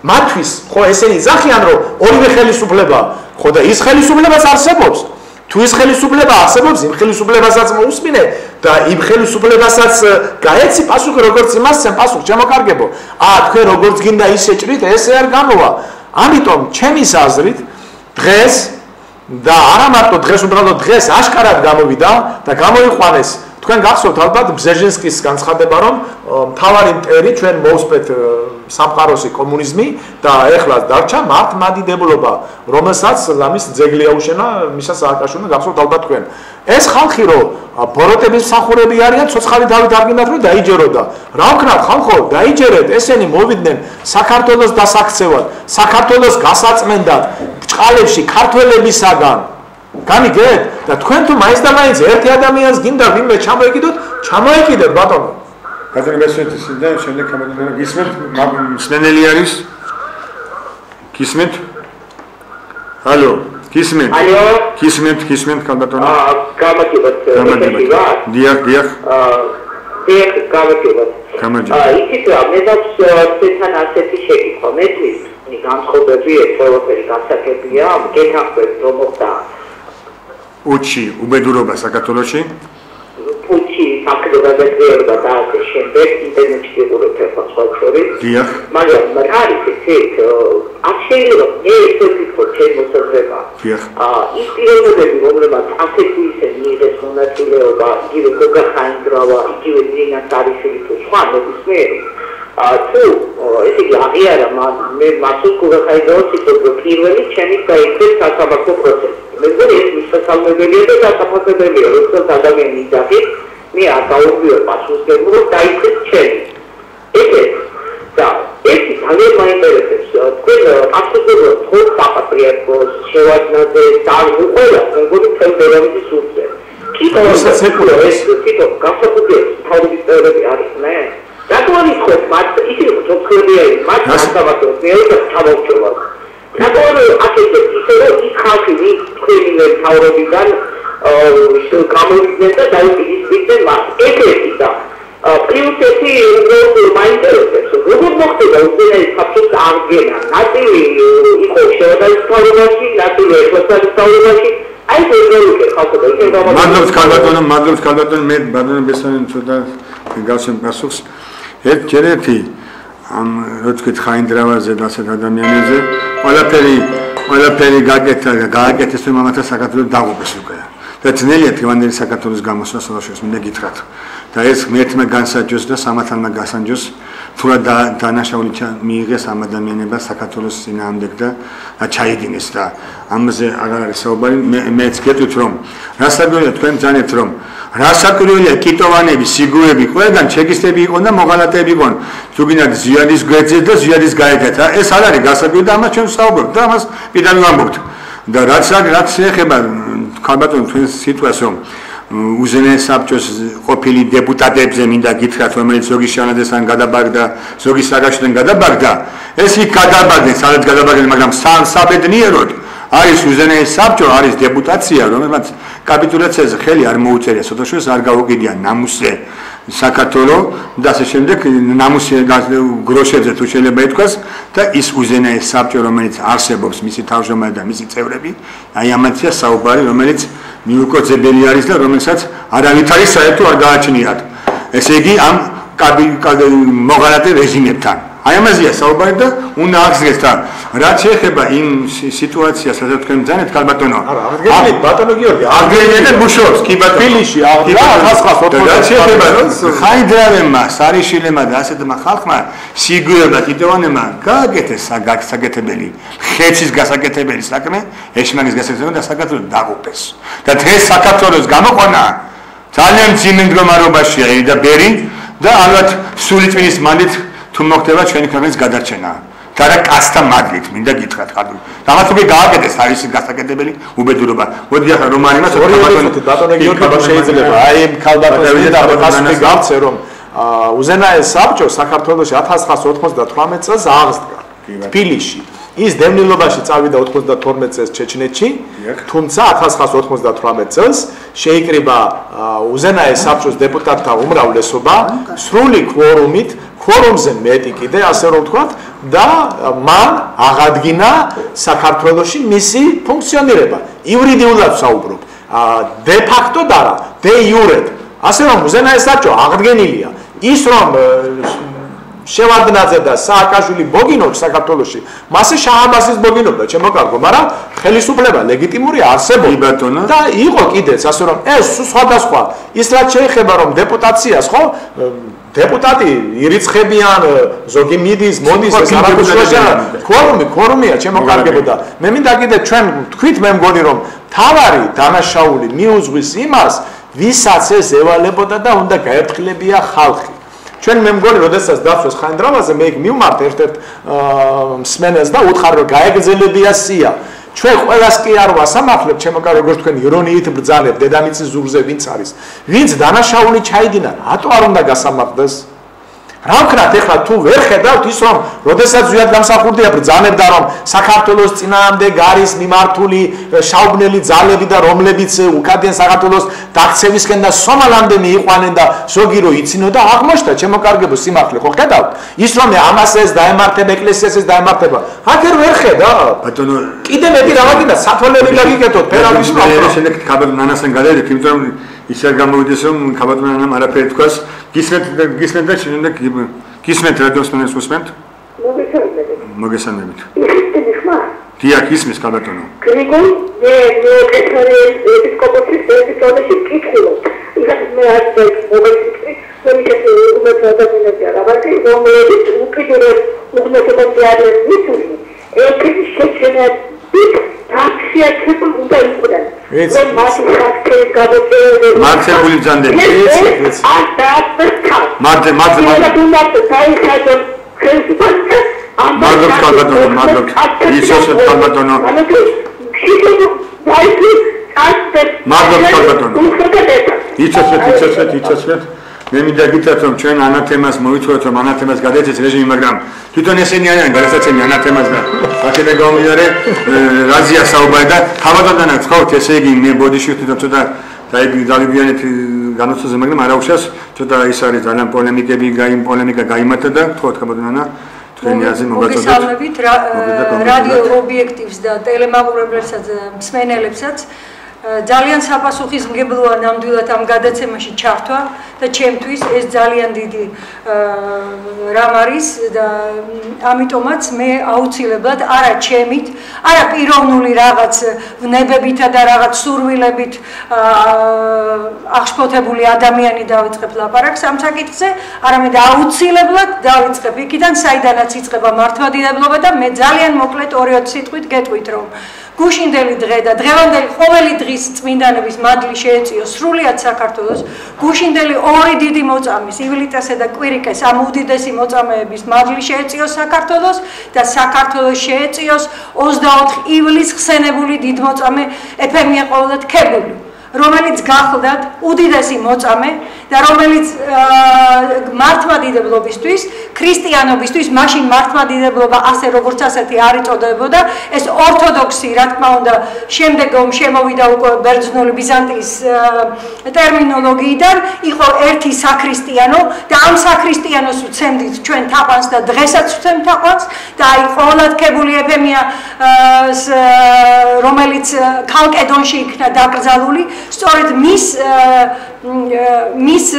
მათთვის ხო ესენი ზახიან რომ ორივე ხელისუფლებაა, ხო და ის ხელისუფლებაც არსებობს. თუ ის ხელისუფლება არსებობს, იმ ხელისუფლებასაც მოусმინე და იმ ხელისუფლებასაც გაეცი პასუხი როგორც იმას წენ პასუხი შემოკარგებო. თქვენ როგორც გინდა ისე ჭრით, ესე არ გამოვა. ამიტომ ჩემის აზრით დღეს და არა მარტო დღეს უბრალოდ დღეს აშკარად გამოვიდა და გამოიყვანეს თქვენ გახსოვთ ალბათ ბზეჟინსკის განცხადება რომ მთავარი მტერი ჩვენ მოვსწრეთ სამყაროსი კომუნიზმი და ეხლა დარჩა მართლმადიდებლობა რომელსაც ლამის ძეგლი აუშენა მისა სააკაშვილმა გახსოვთ ალბათ თქვენ ეს ხალხი რომ ბოროტების მსახურები არიან ცოცხალი თავით არ გინდათ რომ დაიჯეროდა რა ვქნათ ხალხო დაიჯერეთ ესენი მოვიდნენ საქართველოს დასაქცევად საქართველოს გასაწმენდად ბჭყალებში ქართველებისაგან გამიგეთ და თქვენ თუ მაინც და მაინც ერთი ადამიანს გინდა ვინმე ჩამოეკიდოთ ჩამოეკიდეთ ბატონო ბატონო მესვეთი და შემდეგ კამერა გისმენთ მსმენელი არის გისმენთ ალო გისმენთ ალო გისმენთ კაბატონო გამაგებად დიახ გამაგებად იცით რა მე დავსწრებთან ასეთი შეკითხვა მეთქვის განსხვავებები ყველაფერი გასაგებია გეთანხმებთ რომ მოხდა უჩი უბედურობა საქართველოში უჩი საკრებადადეობა და ასე შემდეგ ინტერნეტში გიყურებთ ახლა სხვა შორის დიახ მაგრამ არის ესეთ არ შეიძლება მე ესე ვთქვა ჩემ მოსაზრება დიახ ის პიროვნებები რომლებმაც ასეთი ისე მიიღეს მონაწილეობა იგივე გოგა ხაინდრავა იგივე ძინა ტარიშვილი თუ სხვა ნებისმიერი თუ ესე იგი აღიარა მე მასულ გოგა ხაინდრავას იცოდ რომ პირველი ჩემი გაიქცეს სასამართლო პროცესი მე მგონი ეს მისასალმებელია და დასაფასებელია როდესაც ადამიანი იძახის მე არ გავუღვიო პასუხისმგებლობა დაიქცეს ჩემი ეგეც და ერთი ძალიან მაინტერესებს თქვენ პასუხისმგებლობა ხო საპატრიარქოს შევარდნაზე და ყველა მე მგონი თემდერამის სულზე კითხავსაც ეკულა ეს თვითონ გასაკუთრებით თავის წევრები არისმენ რატო არის ხო მათ ისე ცოცხლებია მათ დასაბუთებს მე და თავოვჭობა რატო აქეთ ისე რომ ის ხალხი ვინც თქვენი მთავრობიდან გამოვიდნენ და დაუპირისპირდნენ მას ეგეთი და პლუს ერთი უბრალოდ მაინტერესებს როგორ მოხდება უზენაეს საბჭოს აღდგენა ნაწილი იყო შევადარის თავობაში ნაწილი ეხლასარის თავობაში აი ეს როგორია ხალხო და ისე მადლობს ქალბატონო მე ბატონო ბესანი ცოტა გავსემ პასუხს ერთი ამ როცა ხაინდრავაზე და ასეთ ადამიანებზე ყველაფერი გააკეთეს რომ ამათა საქართველოს დაღუპეს უკვე და ძნელია თვანდელი საქართველოს გამოსვლა სულაშოს მინდა გითხრათ და ეს მეთმა განსაჯოს და სამათალმა გასანჯოს თუ რა დანაშაული მიიღეს ამ ადამიანებას საქართველოს წინააღმდეგ და ჩაიდინეს და ამაზე აღარ არის საუბარი მეც გეტყვით რომ რასაკვირველია თქვენ ძანებთ რომ რასაკვირველია კიტოვანები სიგურები ყველგან ჩეკისტები იყო და მოღალატეები იყო თუ გინდათ ზიადის გვერდზე და ზიადის გაიგეთ ეს არ არის გასაკვირველი და ამას ჩვენ ვსაუბრობთ და ამას პირდაპირ ვამბობთ და რაც ეხება ქალბატონო თქვენ სიტყვას რომ უზენაეს საბჭოს ყოფილი დეპუტატებზე მინდა გითხრათ რომელიც ზოგი შანაძესთან გადაბაგდა ზოგი სააკაშვილთან გადაბაგდა ეს იქ გადაბაგდნენ სადაც გადაბაგდნენ მაგრამ საბედნიეროდ არის უზენაეს საბჭო არის დეპუტაცია რომელმაც კაპიტულაციაზე ხელი არ მოუწერია სოთაშვილს არ გაუგიდია ნამუსზე საქართველო და ასე შემდეგ ნამუსზე გროშებზე თუ შეიძლება ითქვას და ის უზენაეს საბჭო რომელიც არსებობს მისი თავმჯდომარე და მისი წევრები აი ამათია საუბარი რომელიც მიუკოწებელი არის და რომელსაც არავითარი საერთო არ გააჩნიათ ესე იგი ამ მოღალატე რეჟიმებთან. აი ამაზეა საუბარი და უნდა აღსგეს და რაც შეეხება იმ სიტუაციას, სადაც თქვენ ბრძანეთ, ქალბატონო. არა, აღდგენილით ბატონო გიორგი, აღდგენილით მუშაობს, კი ბატონო. თბილისში აღდგა 1980 რაც შეეხება ხაიდრავებმა, სარიშილებმა და ასეთმა ხალხმა სიგურებად იტევანებმა გააკეთეს საკეთებელი, ხეცის გასაკეთებელი საქმე, ეშმაკის გასაკეთებელი და საქართველოს დაღუპეს. და დღეს საქართველოს გამოყვანა ძალიან ძიმე მდგომარეობაშია და ბერი და ალბათ სული წვინის მანდით თუ მოხდება ჩვენი ქვეყნის გადარჩენა და რა კასტა მაგლით მინდა გითხრათ ხალხო რაღაც უკვე გააკეთეს არის გასაკეთებელი უბედურობა მოდი ახლა რომანიმას ბატონო გიორგი შეიძლება აი ამ ქალბატონზე და ფასი გავცე რომ უზენაეს საბჭო საქართველოში 1998 წელს აღსდგა თბილისში ის დევნილობაში წავიდა 92 წელს ჩეჩნეთში თუმცა 1998 წელს შეიკრიბა უზენაეს საბჭოს დეპუტატთა უმრავლესობა სრული კვორუმით ქორომზე მეტი კიდე ასე რომ ვთქვათ და მან აღადგინა საქართველოში მისი ფუნქციონირება იურიდიულად საუბრობ დე ფაქტო და დე იურედ ასე რომ უზენაეს საბჭო აღდგენილია ის რომ შევარდნაძე და სააკაშვილი ბოგინობს საქართველოში მასე შაჰაბასის ბოგიობდა ჩემო კარგო მაგრამ ხელისუფლება ლეგიტიმური არსებობდა და იყო კიდეც ასე რომ ეს სხვადასხვა ის რაც შეეხება რომ დეპუტაციას ხო დეპუტატი ირიცხებიან ზოგი მიდის მოდის ეს არაფერია ქორუმია ჩემო კარგებო და მე მინდა კიდე ჩვენ თქვით მე მგონი რომ თავარი დანაშაული მიუძღვის იმას ვისაც ეს ევალებოდა და უნდა გაერთხილებია ხალხი ჩვენ მე მგონი როდესაც დაცვეს ხაინდრავაზე მე იქ მივმართ ერთ-ერთ მსმენელს და უთხრა რომ გაეგზელებია სია ჩვენ ყველას კი არ ვასამართლებ ჩემო კარგო როგორც თქვენ ირონიით ბრძანებთ დედამიწის ზურგზე ვინც არის ვინც დანაშაული ჩაიდინა რატო არ უნდა გასამართლდეს რა ვქნათ ეხლა თუ ვერ ხედავთ ის რომ როდესაც ზუსტად გამსახურდია ბრძანებდა რომ საქართველოს წინააღმდეგ არის მიმართული შაუბნელი ძალები და რომლებიც უკადიან საქართველოს დაქცევისკენ და სომალამდე მიიყვანენ და ზოგი რო იცინო და აღმოჩნდა ჩემო კარგებო სიმართლე ხო ხედავთ ის რომ ამას ეს დაემართება ეკლესიას ეს დაემართება აქ ვერ ხედავ ბატონო კიდე მეტი რა ვაკიდა სათვალელი გაგიკეთოთ ფერავის პროფესორი შემდეგ ქაბატონ ნანასთან გადავიდეთ იმიტომ რომ ის არ გამოვიდეს რომ ქაბატონ ნანამ არაფერი თქვას გისმენთ და შემდეგ გისმენთ რადიოსმენელს უსმენთ მოგესალმებით დიახ ისმის ქაბატონო გრიგოლ მე ეპისკოპოსის ეპისკოპოსის კითხულობ იქაც მე არ მოგესწრები რომ უმეტესად რაღაცი რომელიც უკიდურეს უგმესობაზე არის მიწური ეს შეჩენებით აქცია თვითონ უნდა იყვნენ რომ მას ხალხის გადაწყვეტილება მართებული ძანდები მადლობთ ქალბატონო მადლობთ ისოს ქალბატონო მადლობთ ქალბატონო იცოცხლეთ მე მინდა გითხრათ რომ ჩვენ ანათემას მოითხოვეთ რომ ანათემას გადაეცეს რეჟიმი მაგრამ თვითონ ესენი არიან გადასაცემი ანათემას და აქედე გამომდინარე რაზია საუბარი და ქალბატონთან გთხოვთ ესე იგი მე ბოდიში თვითონ ცოტა დაიბიანეთ განაცდაზე მაგრამ არა უშავს ცოტა ის არის ძალიან პოლემიკა გაიმართა და გთხოვთ ქალბატონა თქვენი აზრი მოგესალმებით რადიო ობიექტივს და ტელემაყურებლებსაც მსმენელებსაც ძალიან საპასუხისმგებლოა ნამდვილად ამ გადაცემაში ჩართვა და ჩემთვის ეს ძალიან დიდი რამ არის და ამიტომაც მე აუცილებლად არა ჩემით, არა პიროვნული რაღაც ვნებებითა და რაღაც სურვილებით აღშფოთებული ადამიანი დავიწყებ ლაპარაკს ამ საკითხზე, არამედ აუცილებლად დავიწყებ იქიდან, საიდანაც იწყება მართლმადიდებლობა და მე ძალიან მოკლედ 2-3 სიტყვით გეტყვით რომ გუშინდელი დღე და დღევანდელი ყოველი დღის წმინდანების მადლი შეეწიოს სრულიად საქართველოს გუშინდელი ორი დიდი მოწამის ივლიტესა და კვირიკეს ამ უდიდესი მოწამეების მადლი შეეწიოს საქართველოს და საქართველოს შეეწიოს 24 ივლისს ხსენებული დიდ მოწამე ეფემია ყოვლადქებული რომელიც გახლდათ უდიდესი მოწამე და რომელიც მართლმადიდებლობისთვის, ქრისტიანობისთვის, მაშინ მართლმადიდებლობა ასე როგორც ასეთი არ იწოდებოდა, ეს ორთოდოქსი, რა თქმა უნდა, შემდეგ შემოვიდა უკვე ბერძნული ბიზანტიის ტერმინოლოგიიდან, იყო ერთი საქრისტიანო და ამ საქრისტიანოს ვცემდით ჩვენ თაყვანს და დღესაც ვცემთ თაყვანს და აი ყოვლადქებული ეფემია რომელიც ქალკედონში იქნა დაკრძალული სწორედ მის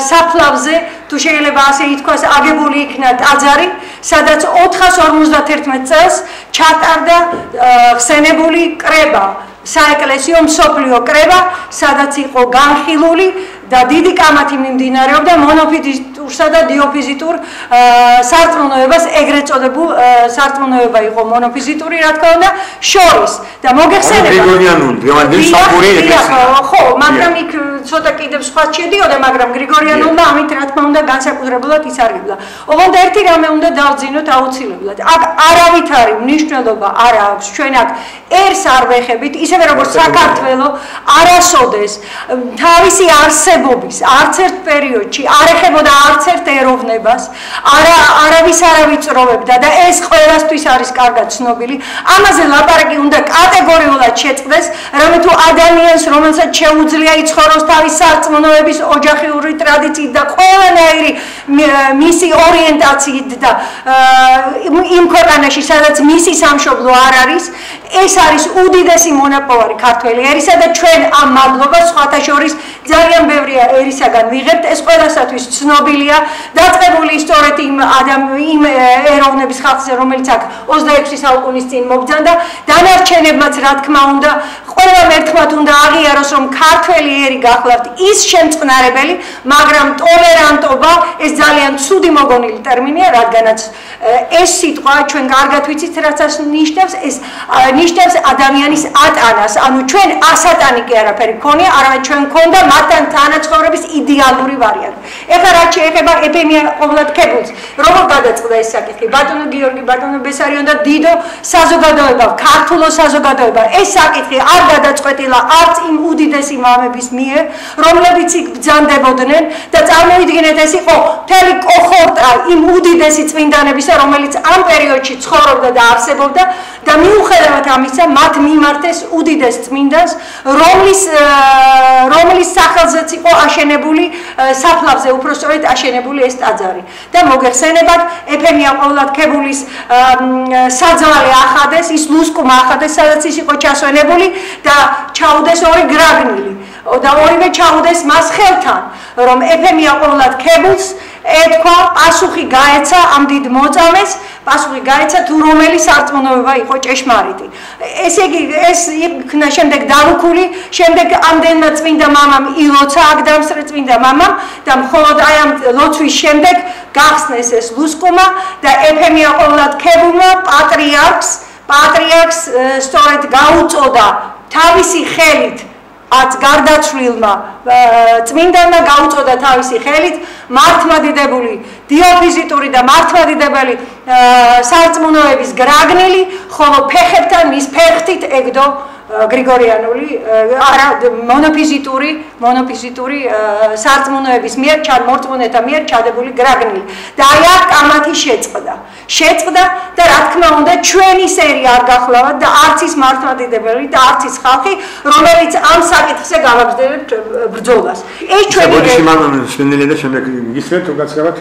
საფლავზე თუ შეიძლება ასე ითქვას, აგებული იქნა ტაძარი, სადაც 451 წელს ჩატარდა ხსენებული კრება, საეკლესიო მსოფლიო კრება, სადაც იყო განხილული და დიდი კამათი მიმდინარეობდა მონოფიზიტურსა და დიოფიზიტურ სარწმუნოებას, ეგრეთ წოდებულ სარწმუნოება იყო მონოფიზიტური, რა თქმა უნდა, შორის და მოგეხსენება გრიგორიანული დღევანდელი საფური ეკლესია. ხო, მაგრამ იქ ცოტა კიდევ სხვა შედიოდა, მაგრამ გრიგორიანულმა ამით რა თქმა უნდა განსაკუთრებულად ისარგებლა. ოღონდ ერთი რამე უნდა დავძინოთ აუცილებლად. აქ არავით არის მნიშვნელობა არ აქვს, ჩვენ აქ ერს არ ვეხებით, ისევე როგორც საქართველო არასოდეს თავისი არსებობის არც ერთ პერიოდში არ ეხებოდა არც ერთ ეროვნებას, არავის არ ავიწროვებდა და ეს ყველასთვის არის კარგად ცნობილი. ამაზე ლაპარაკი უნდა კატეგორიულად შეწყდეს, რომ თუ ადამიანს, რომელსაც შეუძლია იცხოვროს თავის სარწმუნოების ოჯახური ტრადიციით და ყველანაირი მისი ორიენტაციით და იმ ქვეყანაში, სადაც მისი სამშობლო არ არის, ეს არის უდიდესი მონოპოლარი ქართველი ერისა და ჩვენ ამ მადლობას სხვათა შორის ძალიან ბევრი ერისაგან ვიღებთ. ეს ყველასათვის ცნობილია, დაწყებული სწორედ იმ ეროვნების ხალხზე, რომელიც აქ 26 საუკუნის წინ მოგზავნდა, დანარჩენებმაც რა თქმა უნდა, ყველამ ერთხმად უნდა აღიაროს, რომ ქართველი ერი გახლავთ ის შემწყნარებელი, მაგრამ ტოლერანტობა ეს ძალიან ცუდი მოგონილი ტერმინია, რადგანაც ეს სიტყვა ჩვენ კარგად ვიცით, რაც ნიშნავს, ეს ნიშნავს ადამიანის ატანას, ანუ ჩვენ ასატანი კი არაფერი გქონია, არამედ ჩვენ გქონდა მათთან თანაცხოვრების იდეალური ვარიანტი. ეხლა რაც შეეხება ეფემია ყოვლადქებულს, როგორ გადაწყდა ეს საკითხი? ბატონო გიორგი, ბატონო ბესარიონ და დიდო საზოგადოება, ქართულო საზოგადოება, ეს საკითხი არ გადაწყვეტილა არც იმ უდიდესი მამების მიერ, რომლებიც იქ ბრძანდებოდნენ და წარმოიდგინეთ, ეს იყო მთელი კოჰორტა იმ უდიდესი წმინდანებისა, რომელიც ამ პერიოდში ცხოვრობდა და არსებობდა და მიუხედავად ამისა, მათ მიმართეს უდიდეს წმინდანს, რომლის სახელზეც იყო აშენებული საფლავზე, უпростоრად აშენებული ეს ტაძარი. და მოგეხსენებათ, ეფემია ყოვლადქებულის საძვალე ახადეს, ის ლუსკუმა ახადეს, სადაც ის იყო ჩასვენებული და ჩაუდეს ორი გრაგნილი და ორივე ჩაუდეს მას ხელთან, რომ ეფემია ყოვლადქებულს ეთქვა, პასუხი გაეცა ამ დიდ მოწამეს, პასუხი გაეცა თუ რომელი სარწმუნოება იყო ჭეშმარიტი. ესე იგი, ეს იქნა შემდეგ დალუქული, შემდეგ ამდენმა წმინდა მამამ ილოცა აქ დამსწრე წმინდა მამამ და მხოლოდ აი ამ ლოცვის შემდეგ გახსნეს ეს ლუსკუმა და ეფემია ყოვლადქებულმა პატრიარქს სწორედ გაუწოდა თავისი ხელით აც გარდაცვლილმა წმინდანმა გაუწოდა თავისი ხელით მართლმადიდებელი დიოფიზიტური და მართლმადიდებელი სარწმუნოების გრაგნილი, ხოლო ფეხებთან მის ფეხთით ეგდო გრიგორიანული არა მონოფიზიტური სარწმუნოების მიერ მორწმუნეთა მიერ ჩადებული გრაგნილი და აი აქ კამათი შეწყდა და რა თქმა უნდა ჩვენი სერი არ გახლავთ და არც ის მართლმადიდებელი და არც ის ხალხი, რომელიც ამ საკითხზე გავაგრძელებთ ბრძოლას. ეს ჩვენი შენელია და შემდეგ გისმენთ თუ გაცხოვთ?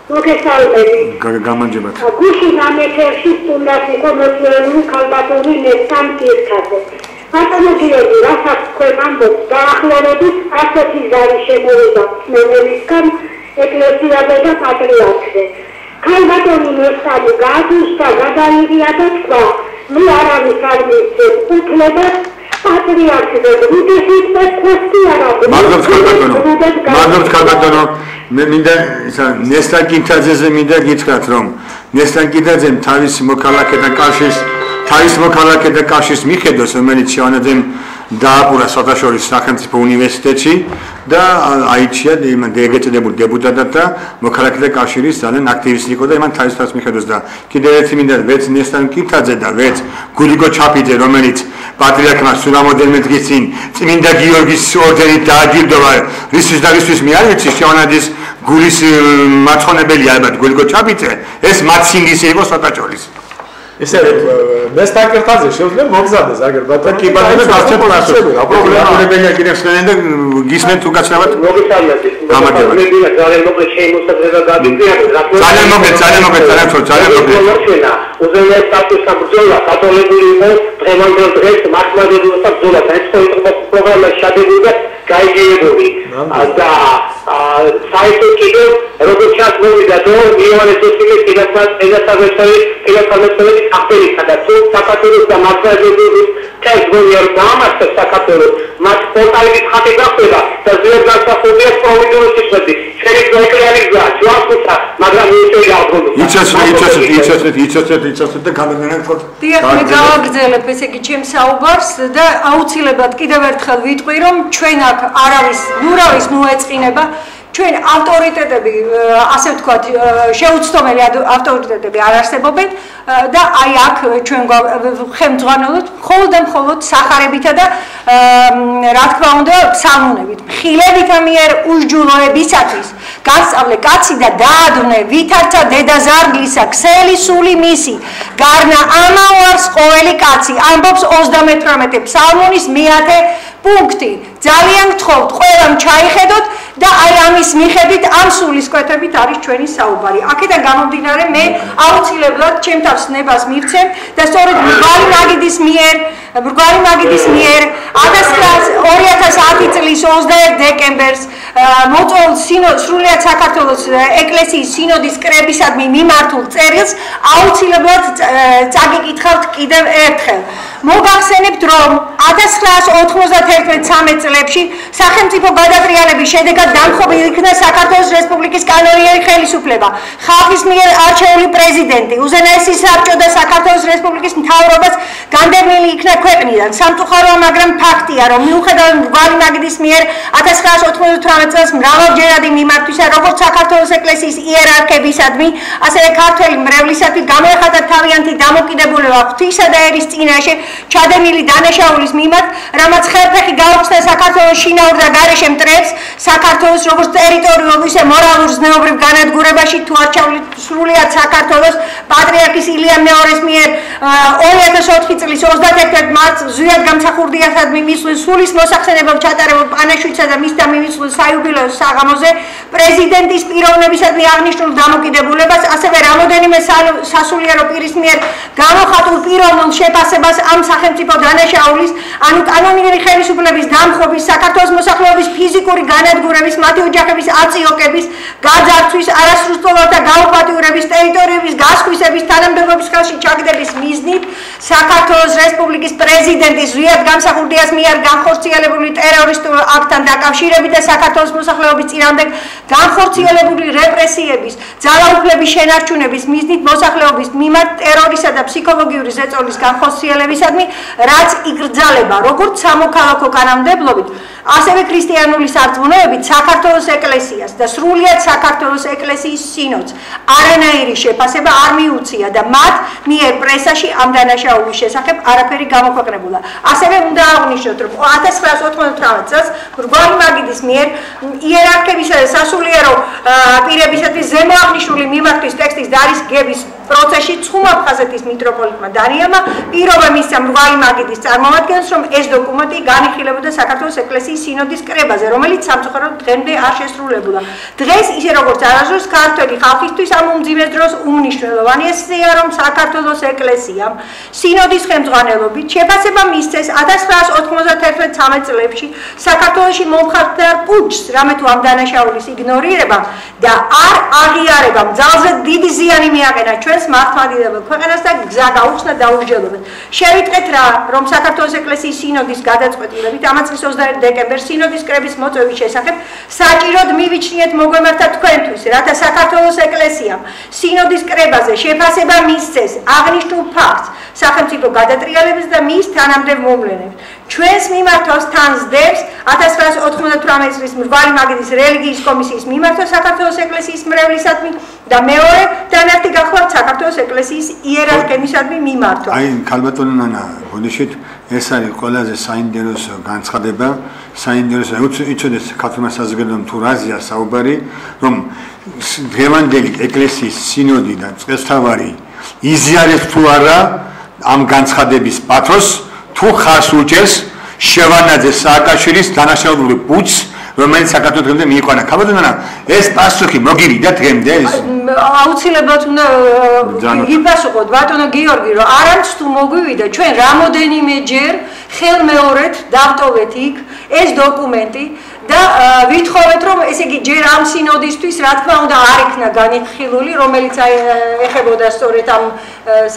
მოგესალმებით. გამარჯობათ. გუშინ ამ ეთერში სტუმრად იყო მოწვეული ქალბატონი ნესტან პირქაძე. ბატონო გიორგი, რასაც თქვენ ამბობთ, დაახლოებით 100 ზარი შემოვიდა მემელისგან ეკლესიაზე და პატრიარქზე. ქალბატონი ნესტანი გააგუშთა, გადაიღია და თქვა, ნუ არავის არ მისცემ უფლებას პატრიარქზე რუდეშიც და ქრისტიანად. მადლობთ ქალბატონო. მე მინდა ნესტან კინთაძეზე მინდა გითხრათ, რომ ნესტან კინთაძემ თავისი მოქალაქე და კავშირის მიხედოს, რომელიც შევანაძემ დააპურა საერთაშორისო სახელმწიფო უნივერსიტეტში და აიჩია ეგეწოდებულ დეპუტატად და მოქალაქე და კავშირის ძალიან აქტივისტი იყო და იმან თავის მიხედოს და კიდევ ერთი მინდა ვეც ნესტან კინთაძე და ვეც გულიგო ჩაფიძე, რომელიც პატრიარქმა სულ რამოდენიმე დღის წინ წმინდა გიორგის ორდენით დააჯილდოვა, რისთვის მე არ ვიცი, შევანაძის გულის მაცხონებელი ალბათ გულიგო ჩაფიძე, ეს მაცინგისი იყო საერთაშორის. ესე ნესტან კინთაძე შეუძლია მოგზადეს აგერ ბატონო კი ბატონო გასწრებულა პრობლემაა კიდევ ხსნიან და გისმენთ თუ გაცნავთ მოგესალმებით გამარჯობა ძალიან მოკლედ შემოსაძრება გადაგიყვანოთ ძალიან მოკლედ უზენაეს სტატუსთან ბრძოლა კათოლიკური იყო დღევანდელ დღეს მართლმადიდებლთა ბრძოლა და ეს პროგრამა შედებული და გაიგებებული და საერთოდ კიდევ როგორც ჩასმოვიდა რომ ივანეს ოსილის პირასაბესოვის აქტივისა და თუ საქართველოს და მასშტაბების თეზგონიერ გამართებს საქართველოს მათ პორტალების ხათი გახდება და ზედ გასახურდია პროვინციის შეხვედრი შენი პროექტი ჯვარხუთა მაგრამ ისე აღგონო იცოცხლეთ და გამიგონა თქო დიახ მე გავაგრძელებ ესე იგი ჩემს საუბარს და აუცილებლად კიდევ ერთხელ ვიტყვი რომ ჩვენ აქ არავის ნურავის მოეწყინება ჩვენ ავტორიტეტები ასე ვთქვათ შეუცდომელი ავტორიტეტები არ არსებობენ და აი აქ ჩვენ ხელმძღვანელობთ მხოლოდ სახარებითა და რა თქმა უნდა სამუნებით ხილებითა მიერ უსჯულოებისათვის გასწავლე კაცი და დაადვნე ვითარცა დედა ზარგლისა ქსელი სული მისი გარნა ამაوارს ყოველი კაცი ამბობს 38 ფსალმონის მე-10 პუნქტი ძალიან გთხოვთ ყველამ ჩაიხედოთ და აი ამის მიხედვით ამ სულისკვეთებით არის ჩვენი საუბარი. აქედან გამომდინარე მე აუცილებლად ჩემ თავს ნებას მივცემ და სწორედ მრგვალი მაგიდის მიერ 2010 წლის 21 დეკემბერს მოწვეულ სრულიად საქართველოს ეკლესიის სინოდის კრებისადმი მიმართულ წერილს აუცილებლად წაგიკითხავთ კიდევ ერთხელ. მოგახსენებთ რომ 1991-13 წლებში სახელმწიფო გადატრიალების შედეგად დამხობილ იქნა საქართველოს რესპუბლიკის კანონიერი ხელისუფლება. ხალხის მიერ არჩეული პრეზიდენტი, უზენაესი საბჭო და საქართველოს რესპუბლიკის მთავრობას განდევნილი იქნა ქვეყნიდან. სამწუხაროა, მაგრამ ფაქტია, რომ მიუხედავად მრგვალი მაგიდის მიერ 1998 წელს მრავალჯერადი მიმართვისა, როგორც საქართველოს ეკლესიის იერარქებისადმი, ასევე ქართველი მრევლისადმი გამოეხატა თავიანთი დამოკიდებულება ღვთისა და ერის წინაშე ჩადენილი დანაშაულის მიმართ, რამაც ხელფეხი გაუხსნა საქართველოს შინაურ და გარეშე მტრებს, საქართველოს როგორც ტერიტორიულ ისე მორალურ ზნეობრივ განადგურებაში თუ არ ჩავლით სრულიად საქართველოს პატრიარქის ილია მეორის მიერ 2004 წლის 31 მარტს ზვიად გამსახურდიასადმი მისვლის სულის მოსახსენებელ ჩატარებულ პანაშვიდსა და მის დამიმისვლის საიუბილეო საღამოზე პრეზიდენტის პიროვნებისადმი აღნიშნულ დამოკიდებულებას, ასევე რამოდენიმე სასულიერო პირის მიერ გამოხატულ პიროვნულ შეფასებას ამ სახელმწიფო დანაშაულის, ანუ კანონიერი ხელისუფლების დამხობის, საქართველოს მოსახლეობის ფიზიკური განადგურების, მათი ოჯახების აწიოკების, გაძარცვის, არასრულწლოვანთა გაუპატიურების, ტერიტორიების გასხვისების, თანამდებობის ხელში ჩაგდების მიზნით საქართველოს რესპუბლიკის პრეზიდენტის ზვიად გამსახურდიას მიერ განხორციელებული ტერორისტულ აქტთან დაკავშირებით და საქართველოს მოსახლეობის წინააღმდეგ განხორციელებული რეპრესიების, ძალაუფლების შენარჩუნების მიზნით მოსახლეობის მიმართ ტერორისა და ფსიქოლოგიური ზეწოლის განხორციელებისადმი, რაც იკრძალება როგორც სამოქალაქო კანონმდებლობით, ასევე ქრისტიანული სარწმუნოებით საქართველოს ეკლესიას და სრულიად საქართველოს ეკლესიის სინოდს არანაირი შეფასება არ მიუწია და მათ მიერ პრესაში ამ დანაშაულის შესახებ არაფერი გამოქვეყნებულა. ასევე უნდა აღნიშნოთ, რომ 1998 წელს მრგვალი მაგიდის მიერ იერარქებისა და სასულიერო პირებისათვის ზემოაღნიშნული მიმართვის ტექსტის დარიგების პროცესში ცხუმ-აფხაზეთის მიტროპოლიტმა დანიელმა პირობა მისცა მრგვალი მაგიდის წარმომადგენლს, რომ ეს დოკუმენტი განიხილებოდა საქართველოს ეკლესიის სინოდის კრებაზე, რომელიც სამწუხაროდ დღემდე არ შესრულებულა. დღეს ისე როგორც არასდროს ქართველი ხალხისთვის ამ უმძიმეს დროს უმნიშვნელოვანესია, რომ საქართველოს ეკლესიამ სინოდის ხელმძღვანელობით შეფასება მისცეს 1991-13 წლებში საქართველოში მომხდარ პუჩს, რამე თუ ამ დანაშაულის იგნორირება და არ აღიარება ძალზე დიდი ზიანი მიაყენა ჩვენს მართლმადიდებელ ქვეყანას და გზა გაუხსნა დაუსჯელობად. შევიტყეთ რა, რომ საქართველოს ეკლესიის სინოდის გადაწყვეტილებით ამ წლის 21 დეკემბერს სინოდის კრების მოწვევის შესახებ საჭიროდ მივიჩნიეთ მოგვემართა თქვენთვის, რათა საქართველოს ეკლესიამ სინოდის კრებაზე შეფასება მისცეს აღნიშნულ ფაქტს სახელმწიფო გადატრიალების და მის თანამდებობ მოვლენებს. ჩვენს მიმართვას თან სდევს 1998 წლის მრგვალი მაგიდის რელიგიის კომისიის მიმართვა საქართველოს ეკლესიის მრევლისადმი და მეორე დანართი გახლავთ საქართველოს ეკლესიის იერარქებისადმი მიმართვა. აი, ქალბატონო ნანა, გოდიშით ეს არის ყველაზე საინტერესო განცხადება, საინტერესო იცოდეს ქართულმა საზოგადოებამ თუ რაზეა საუბარი, რომ დღევანდელი ეკლესიის სინოდი და წყესთავარი იზიარებს თუ არა ამ განცხადების პათოსს, თუ ხარს უჭერს შევანაძე სააკაშვილის დანაშაულებული პუჩს, რომელიც საქართველოს დღემდე მიიყვანა. ქალბატონო, ეს პასუხი მოგივიდა დღემდე ეს? აუცილებლად უნდა იფასუყოთ ბატონო გიორგი, რომ არამც თუ მოგვივიდა, ჩვენ რამოდენიმეჯერ ხელმეორედ დავტოვეთ იქ ეს დოკუმენტი და ვითხოვეთ რომ ესე იგი ჯერ ამ სინოდისთვის რა თქმა უნდა არ იქნა განიხილული რომელიც ეხებოდა სწორედ ამ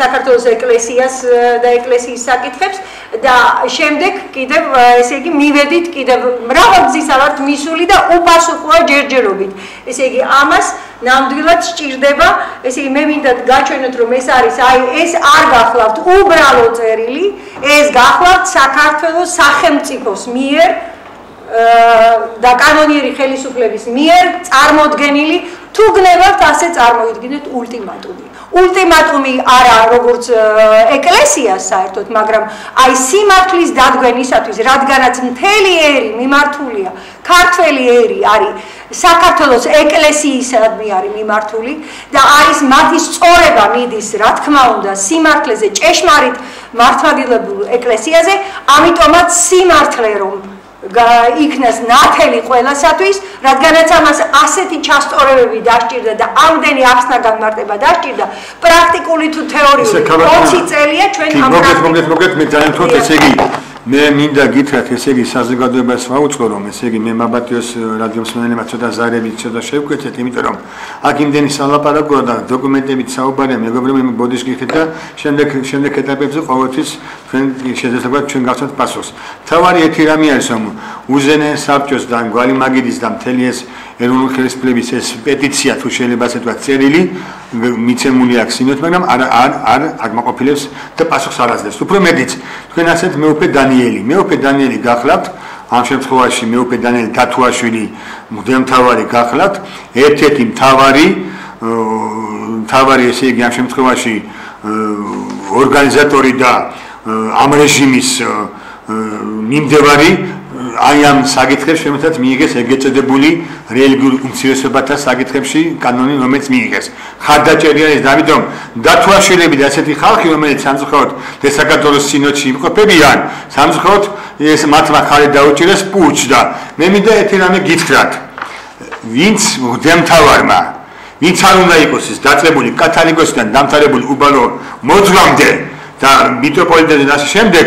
საქართველოს ეკლესიას და ეკლესიის საკითხებს და შემდეგ კიდევ ესე იგი მივედით კიდევ მრავალგზისა ვართ მისული და უპასუხოა ჯერჯერობით ესე იგი ამას ნამდვილად სჭირდება ესე იგი მე მინდა გაჩვენოთ რომ ეს არის აი ეს არ გახლავთ უბრალო წერილი ეს გახლავთ საქართველოს სახელმწიფოს მიერ და კანონიერი ხელისუფლების მიერ წარმოდგენილი თუ გნებავთ ასე წარმოიდგინეთ ულტიმატუმი არა როგორც ეკლესიას საერთოდ მაგრამ აი სიმართლის დადგენისათვის რადგანაც მთელი ერი მიმართულია ქართველი ერი არის საქართველოს ეკლესიისადმი არის მიმართული და არის მათი სწორება მიდის რა თქმა უნდა სიმართლეზე ჭეშმარიტ მართლმადიდებულ ეკლესიაზე ამიტომაც სიმართლე რომ იქნას ნათელი ყველასათვის, რადგანაც ამას ასეთი ჩასწორებები დასჭირდა და ამდენი ახსნა განმარტება დასჭირდა, პრაქტიკული თუ თეორიული 20 წელია ჩვენ ამ მოგეთ მე ძალიან თქო ესე იგი მე მინდა გითხრათ ესე იგი საზოგადოებას ვაუწყო რომ ესე იგი მე მაბატიოს რადიო მსმენელებმა ცოტა ზარებით ცოტა შევკვეთეთ იმიტომ რომ აქ იმდენი სალაპარაკოა და დოკუმენტებით საუბარია მეგობრებო მე ბოდიშ გიხდით და შემდეგ ეტაპებზე ყოველთვის ჩვენ შესაძლოა ჩვენ გავცეთ პასუხს თავარი ერთი რამე არის რომ უზენე საბჭოს და გვალი მაგიდის და მთელი ეს ეროვნული ხელისუფლების ეს პეტიცია თუ შეიძლება ასე ვთქვათ წერილი მიცემული აქვს იმით მაგრამ არ აკმაყოფილებს და პასუხს არ აძლევს უფრო მეტიც თქვენ ასეთ მეუფე დანიელი გახლავთ ამ შემთხვევაში მეუფე დანიელი დათუაშვილი მღვდელმთავარი გახლავთ ერთ-ერთი მთავარი ესე იგი ამ შემთხვევაში ორგანიზატორი და ამ რეჟიმის მიმდევარი აი ამ საკითხებს შემოთაც მიიღეს ეგრეთ წოდებული რელიგიურ უმცირესობათა საკითხებში კანონი რომელიც მიიღეს ხარდაჭერია ეს ამიტომ დათვალიერებლები და ასეთი ხალხი რომელიც სამწუხაროდ საქართველოს სინოდში იმყოფებიან სამწუხაროდ ეს მათმა ხარი დაუჭირეს პუჩს და მე მინდა ერთი რამე გითხრათ ვინც მღვდელმთავარმა ვინც არ უნდა იყოს ის დაწყებული კათოლიკოსიდან დამთავრებული უბალო მოძღვამდე და მიტროპოლიტენზე და შემდეგ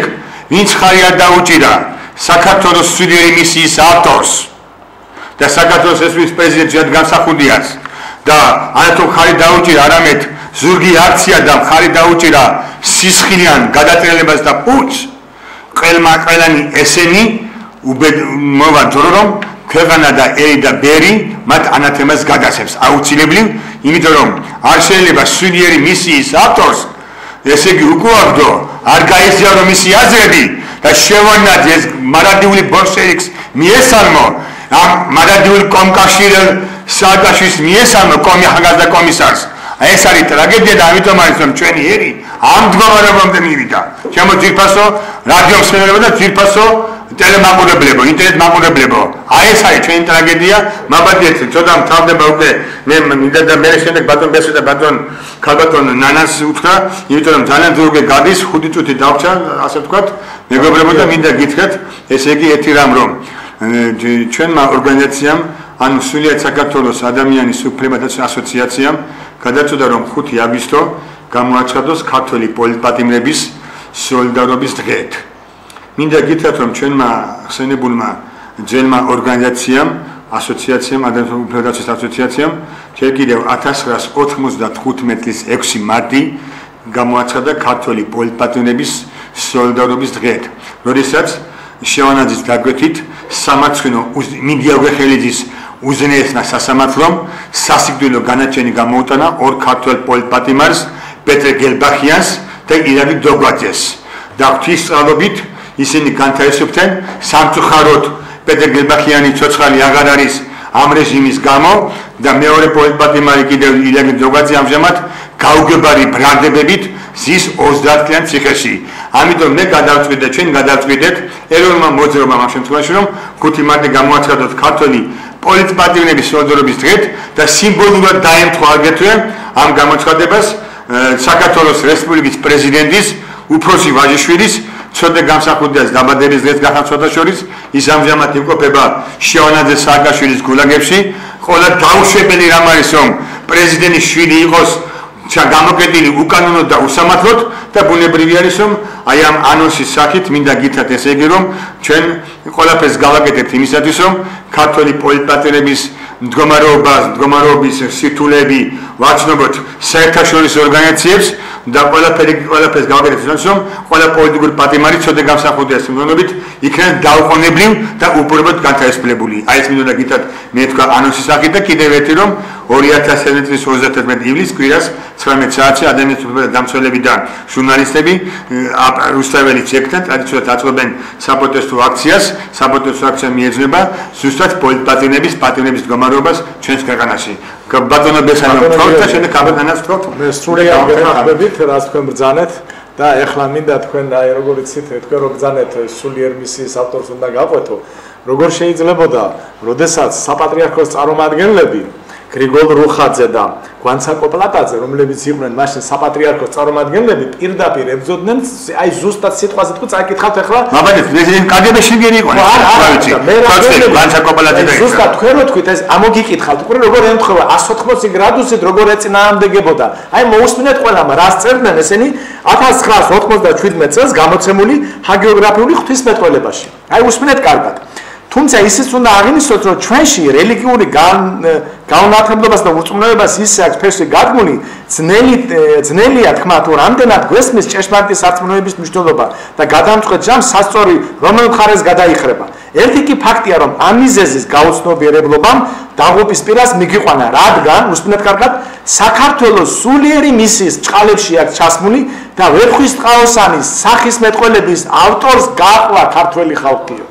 ვინც ხარი არ დაუჭირა საქართველოს სულიერი მისიის ავტორს და საქართველოს ესპის პრეზიდენტ ჯერ განსახუნდიას და ანათო ხარი დაუჭირა არამედ ზურგი აქცია და ხარი დაუჭირა სისხლიან გადატრიალებას და პუჩს ყველანი ესენი მოვა ჯორო რომ ქვეყანა და ერი და ბერი მათ ანათემას გადასცემს აუცილებლივ იმიტომ რომ არ შეიძლება სულიერი მისიის ავტორს ესე იგი უკუაგდო არ გაიზიარო მისი აზრები და შევანაძე ეს მარადიული ბოლშევიკს მიესალმო ამ მარადიულ კომკავშირელ სააკაშვილის მიესალმო კომიხანგას და კომისარს ეს არის ტრაგედია და ამიტომ არის რომ ჩვენი ერი ამ მდგომარეობამდე მივიდა ჩემო ძირფასო რადიო მსმენელებო და ძირფასო ტელემაყურებლებო ინტერნეტ მაყურებლებო აი ეს არის ჩვენი ტრაგედია მაბადიეთ ცოტა მთავრდება უკვე მე მინდა და მე შემდეგ ბატონ ბესო და ბატონ ქალბატონ ნანას უთხრა იმიტომ რომ ძალიან ძროხე გადის 5 წუთი დავრჩა ასე ვთქვათ მეგობრებო და მინდა გითხრათ ესე იგი ერთი რამ რომ ჩვენმა ორგანიზაციამ ანუ სულიად საქართველოს ადამიანის უფლებათა ასოციაციამ გადაწყვიტა რომ 5 აგვისტო გამოაცხადოს ქართველი პოლიტპატიმრების სოლიდარობის დღედ მინდა გითხრათ რომ ჩვენმა ხსენებულმა ძველმა ორგანიზაციამ ასოციაციამ ადამიანთა უფლებათა ასოციაციამ ჯერ კიდევ 1995 წლის 6 მარტი გამოაცხადა ქართველი პოლიტპატიმრების სოლიდარობის დღედ როდესაც შევანაძის დაგვეთით სამართლო მინდია გეხელიძის უზენაესმა სასამართლომ სასიკვდილო განაჩენი გამოუტანა ორ ქართველ პოლიტპატიმარს პეტრე გელბახიანს და ირაკლი დოგვაძეს და ღვთისმსწავლობით ისინი განთავისუფლდნენ სამწუხაროდ პეტრე გელბახიანი ცოცხალი აღარ არის ამ რეჟიმის გამო და მეორე პოლიტპატიმარი კიდევ ირაკლი დოგვაძე ამჟამად გაუგებარი ბრალდებებით ზის 30-იან ციხეში ამიტომ მე გადავწყვიტე ჩვენ გადავწყვიტეთ ეროვნულმა მოძრაობამ ამ შემთხვევაში რომ 5 მარტი გამოაცხადოთ ქართველი პოლიტპატიმრების სოლიდარობის დღედ და სიმბოლურად დაემთხვა აგრეთვე ამ გამოცხადებას საქართველოს რესპუბლიკის პრეზიდენტის უფროსი ვაჟიშვილის ცოდე გამსახურდიას დაბადების დღეს გახსნას შორის ის ამჟამად იმყოფება შევანაძე სააკაშვილის გულაგებში ყველა დაუშვებელი რამ არის რომ პრეზიდენტის შვილი იყოს გამოკეტილი უკანონოდ და უსამართლოდ და ბუნებრივი არის რომ აი ამ ანონსის სახით მინდა გითხრათ ესე იგი რომ ჩვენ ყველაფერს გავაკეთებთ იმისათვის რომ ქართველი პოლიტპატიმრების მდგომარეობის სირთულეები ვაცნობოთ საერთაშორისო ორგანიზაციებს და ყველაფერს გავაკეთებთ იმისათვის რომ ყველა პოლიტიკური პატიმარი ცოდე გამსახურდია სიმონობით იქნებ დაუყოვნებლივ და უპირობოდ განთავისუფლებული. აი ეს მინდა გითხრათ მე თქვა ანონსის სახით და კიდევ ერთი რომ 2011 წლის 31 ივლისს კვირას 19 საათში ადამიანის უფლებათა დამცველები და ჟურნალისტები რუსთაველის ექთან ტრადიციულად აწყობენ საპროტესტო აქციას. საპროტესტო აქცია მიეძღვნება ზუსტად პოლიტპატიმრების მდგომარეობას ჩვენს ქვეყანაში. ბატონო ბესანო თქვენ და შემდეგ კაბინეტს თქვენ მე სრულიად გეხმარებით რაც თქვენ ბრძანეთ და ეხლა მინდა თქვენ აი როგორ იცით თქვენ რო ბრძანეთ სულიერ მისიის ავტორს უნდა გაყვეთო როგორ შეიძლებოდა როდესაც საპატრიარქოს წარმომადგენლები გრიგოლ რუხაძე და გვანცაკო პლატაძე რომლებიც იყვნენ მაშინ საპატრიარქოს წარმომადგენლები პირდაპირ ებრძოდნენ აი ზუსტად სიტყვაზე თქვა წაიკითხავთ ახლა მაგალითად პრეზიდენტ კაგებეში გერი იყო რა ვიცი გვანცაკო პლატაძე ზუსტად თქვენ რო თქვით ეს ამოგიკითხავთ უკვე როგორ ემთხვევა 180 გრადუსით როგორ ეწინააღმდეგებოდა აი მოусმინეთ ყველამ რას წერდნენ ესენი 1997 წელს გამოცემული ჰაგიოგრაფიული ღვთისმეტყველებაში აი უსმინეთ კარგად თუმცა ისიც უნდა აღინიშნოთ რომ ჩვენში რელიგიური გაუნათლებლობას და ურწმუნოებას ისე აქვს ფერსი გაგმული ძნელია თქმა თუ რამდენად გვესმის ჭეშმარიტი სარწმუნოების მნიშვნელობა და გადამწყვეტ ჯამს სასწორი რომელ მხარეს გადაიხრება ერთი კი ფაქტია რომ ამ მიზეზის გაუცნობიერებლობამ დაღუპვის პირას მიგიყვანა რადგან უსმინეთ კარგად საქართველოს სულიერი მისიის წყალებში აქვს ჩასმული და ვეფხვისწყალოსანის სახის მეტყველების ავტორს გაყვა ქართველი ხალხიო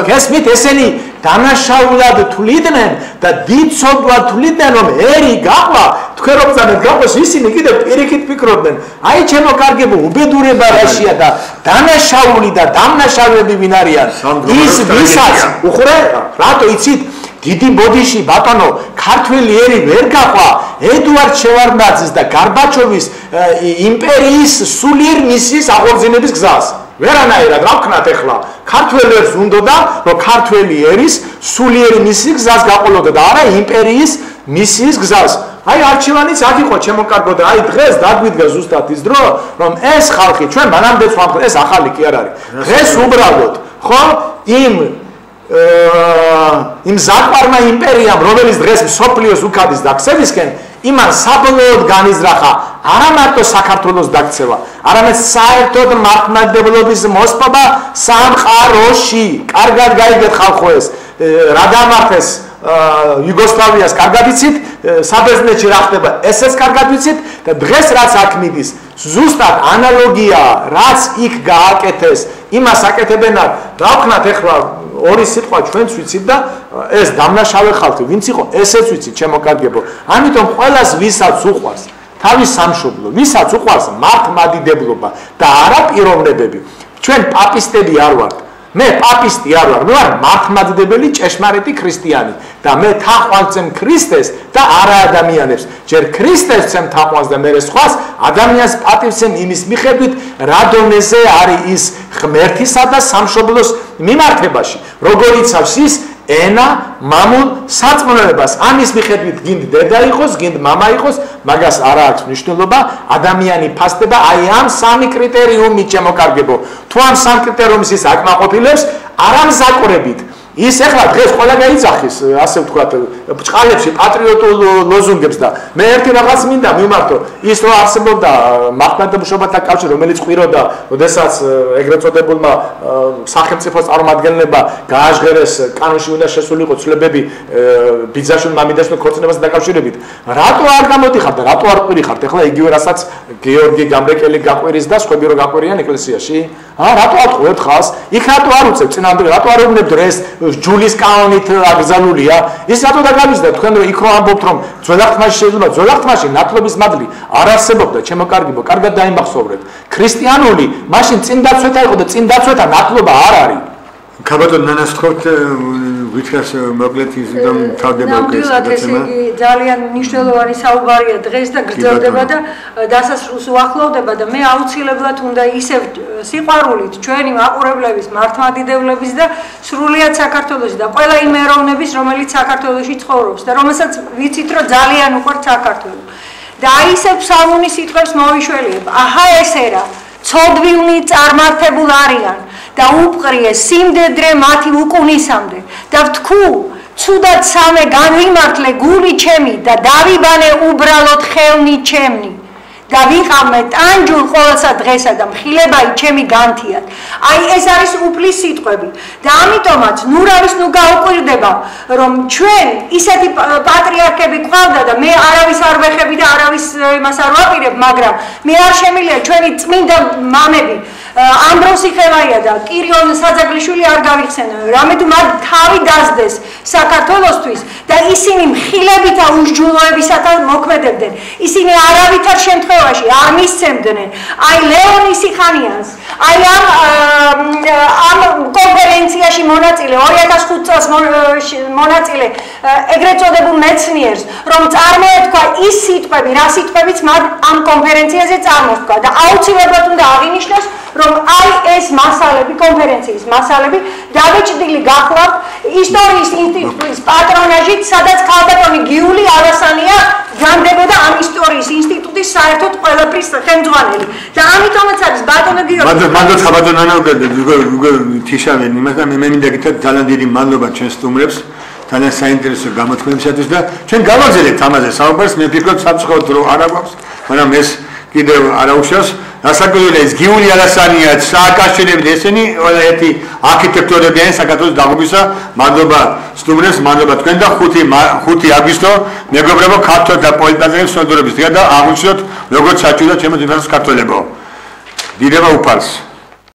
გესმით ესენი დანაშაულად თვლიდნენ და დიდცოდვად თვლიდნენ რომ ერი გაყვა თქვენ რო ბრძანეთ გაყოს ისინი კიდევ პირიქით ფიქრობდნენ აი ჩემო კარგებო უბედურება რაშია და დანაშაული და დამნაშავეები ვინ არიან ის ვისაც უხრე რატო იცით დიდი ბოდიში ბატონო ქართველი ერი ვერ გაყვა ედუარდ შევარდნაძის და გარბაჩოვის იმპერიის სულიერ მისიის აღორძინების გზას ვერანაირად რა ვქნათ ახლა ქართველებს უნდოდა რომ ქართველი ერის სულიერი მისიის გზას გაყოლოდა და არა იმპერიის მისიის გზას აი არჩევანიც აქ იყო ჩემო კარგო და აი დღეს დაგვიდგა ზუსტად ის დრო რომ ეს ხალხი ჩვენ მანამდე ვთქვამთ ეს ახალი კი არ არის დღეს უბრალოდ ხო იმ ზაკვარმა იმპერიამ რომელიც დღეს მსოფლიოს უქადის დაქცევისკენ იმან საბოლოოდ განიზრახა არა მარტო საქართველოს დაქცევა არამედ საერთოდ მართლმადიდებლობის მოსპობა სამყაროში კარგად გაიგეთ ხალხო ეს რა დამართეს იუგოსლავიას კარგად იცით საბერძნეთში რა ხდება ესეც კარგად ვიცით და დღეს რაც აქ მიდის ზუსტად ანალოგია რაც იქ გააკეთეს იმას აკეთებენ რა ვქნათ ახლა ორი სიტყვა ჩვენც ვიცით და ეს დამნაშავე ხალხი ვინც იყო ესეც ვიცით ჩემო კარგებო ამიტომ ყველას ვისაც უყვარს თავის სამშობლო ვისაც უყვარს მართლმადიდებლობა და არა პიროვნებები ჩვენ პაპისტები არ ვართ მე პაპისტი არ ვარ მე ვარ მართლმადიდებელი ჭეშმარიტი ქრისტიანი და მე თაყვანცემ ქრისტეს და არა ადამიანებს ჯერ ქრისტეს ვცემ თაყვანს და მე სხვას ადამიანს პატივცემ იმის მიხედვით რა დონეზე არის ის ღმერთისა და სამშობლოს მიმართებაში როგორ იცავს ის ენა მამულ სარწმუნოებას ამის მიხედვით გინდ დედა იყოს გინდ მამა იყოს მაგას არა აქვს მნიშვნელობა ადამიანი ფასდება აი ამ სამი კრიტერიუმით შემოკარგებო თუ ამ სამ კრიტერიუმს ის აკმაყოფილებს არ ამზაკვრებით ის ახლა დღეს ყველა გაიძახის ასე ვთქვათ ბჭყალებში პატრიოტულ ლოზუნგებს და მე ერთი რაღაც მინდა მიმართო ის რო არსებობდა მართლმადიდებლობათა კავშირი რომელიც ყვიროდა როდესაც ეგრეთ წოდებულმა სახელმწიფო წარმომადგენლებმა გააჟღერეს კანონში უნდა შესულიყო ცვლილებები ბიძაშვილ მამიდაშვილ ქორწინებასთან დაკავშირებით რატო არ გამოდიხართ და რატო არ ყვირიხართ ახლა იგივე რასაც გეორგი გამრეკელი გაყვირის და სხვები რო გაყვირიან ეკლესიაში რატო ატყუებთ ხალხს იქ რატო არ უწევთ წინამდე რატო არ უბნებთ ეს ჯულის კანონით აკრძალულია ის რატო დაგავიზდა თქვენ რომ იქ რო ამბობთ რომ ძველახთმაში შეიძლება ძველახთმაში ნათლობის მადლი არ არსებობდა ჩემო კარგებო კარგად დაიმახსოვრეთ ქრისტიანული მაშინ წინ დაცვეთა იყო და წინ დაცვეთა ნათლობა არ არის ქაბატონ ნანას თქვით ვითხრას მოკლედ ისდამ თავდება ეს ძალიან მნიშვნელოვანი საუბარია დღეს და გრძელდება და დასასრულს უახლოვდება და მე აუცილებლად უნდა ისევ სიყვარულით ჩვენი მაყურებლების მართლმადიდებლების და სრულიად საქართველოს და ყველა იმ ეროვნების რომელიც საქართველოში ცხოვრობს და რომელსაც ვიცით რომ ძალიან უყვართ საქართველო და ისევ ფსალმუნის სიტყვებს მოვიშველიებ. აჰა ესე რა, ცოდვილნი წარმართებულ არიან და უპყრიეს სიმდედრე მათი უკუნისამდე და ვთქუ ცუდად სამე განვიმართლე გული ჩემი და დავიბანე უბრალოდ ხელნი ჩემნი და ვიყავმე ტანჯულ ყოველსა დღესა და მხილებაი ჩემი განთიათ. აი ეს არის უფლის სიტყვები და ამიტომაც ნურავის ნუ გაუკვირდება რომ ჩვენ ისეთი პატრიარქები ყავდა და მე არავის არ ვეხები და არავის იმას არ ვაპირებ, მაგრამ მე არ შემიძლია ჩვენი წმინდა მამები ამბროსი ხევაია და კირიონ საძაგლიშვილი არ გავიხსენო, რამე თუ მათ თავი დასდეს საქართველოსთვის და ისინი მხილებით უშჯულოებისათან მოქმედებდნენ. ისინი არავითარ შემთხვევაში არ მისცემდნენ აი ლეონი სიხანიანს, აი ამ კონფერენციაში მონაწილე 2005 წელს მონაწილე ეგრეთ წოდებულ მეცნიერს, რომ წარმოეთქვა ის სიტყვები, რა სიტყვებიც მათ ამ კონფერენციაზე წარმოთქვა და აუცილებლად უნდა აღინიშნოს რომ აი ეს მასალები, კონფერენციის მასალები დაბეჭდილი გახლავთ ისტორიის ინსტიტუტის პატრონაჟით, სადაც ქალბატონი გიული ალასანია განდებოდა ამ ისტორიის ინსტიტუტის საერთოდ ყველაფრის ხელმძღვანელი. და ამიტომაც არის ბატონო გიორგი. მადლობა ხაბატონ ანა თიშავენ, მაგრამ მე მინდა გითხრათ ძალიან დიდი მადლობა ჩვენ სტუმრებს. ძალიან საინტერესო გამოთქმებისათვის და ჩვენ გავაგზავნებთ ამაზე საუბარს, მე ვფიქრობ საფრთხოდ რო არ აქვს, მაგრამ ეს კიდევ არაუშავს. Rasakudule is Giuli Alasania, Saakashvili, ესენი ერთი არქიტექტორები არიან საქართველოს დაღუპვისა, მადლობა სტუმრებს, მადლობა თქვენ და 5 აგვისტო მეგობრებო ქართულ და პოლიტიკაზე სოლიდურობის დღე და აღვნიშნოთ როგორც საჭიროა ჩემო ძინავს ქართველებო. დიდება უფალს.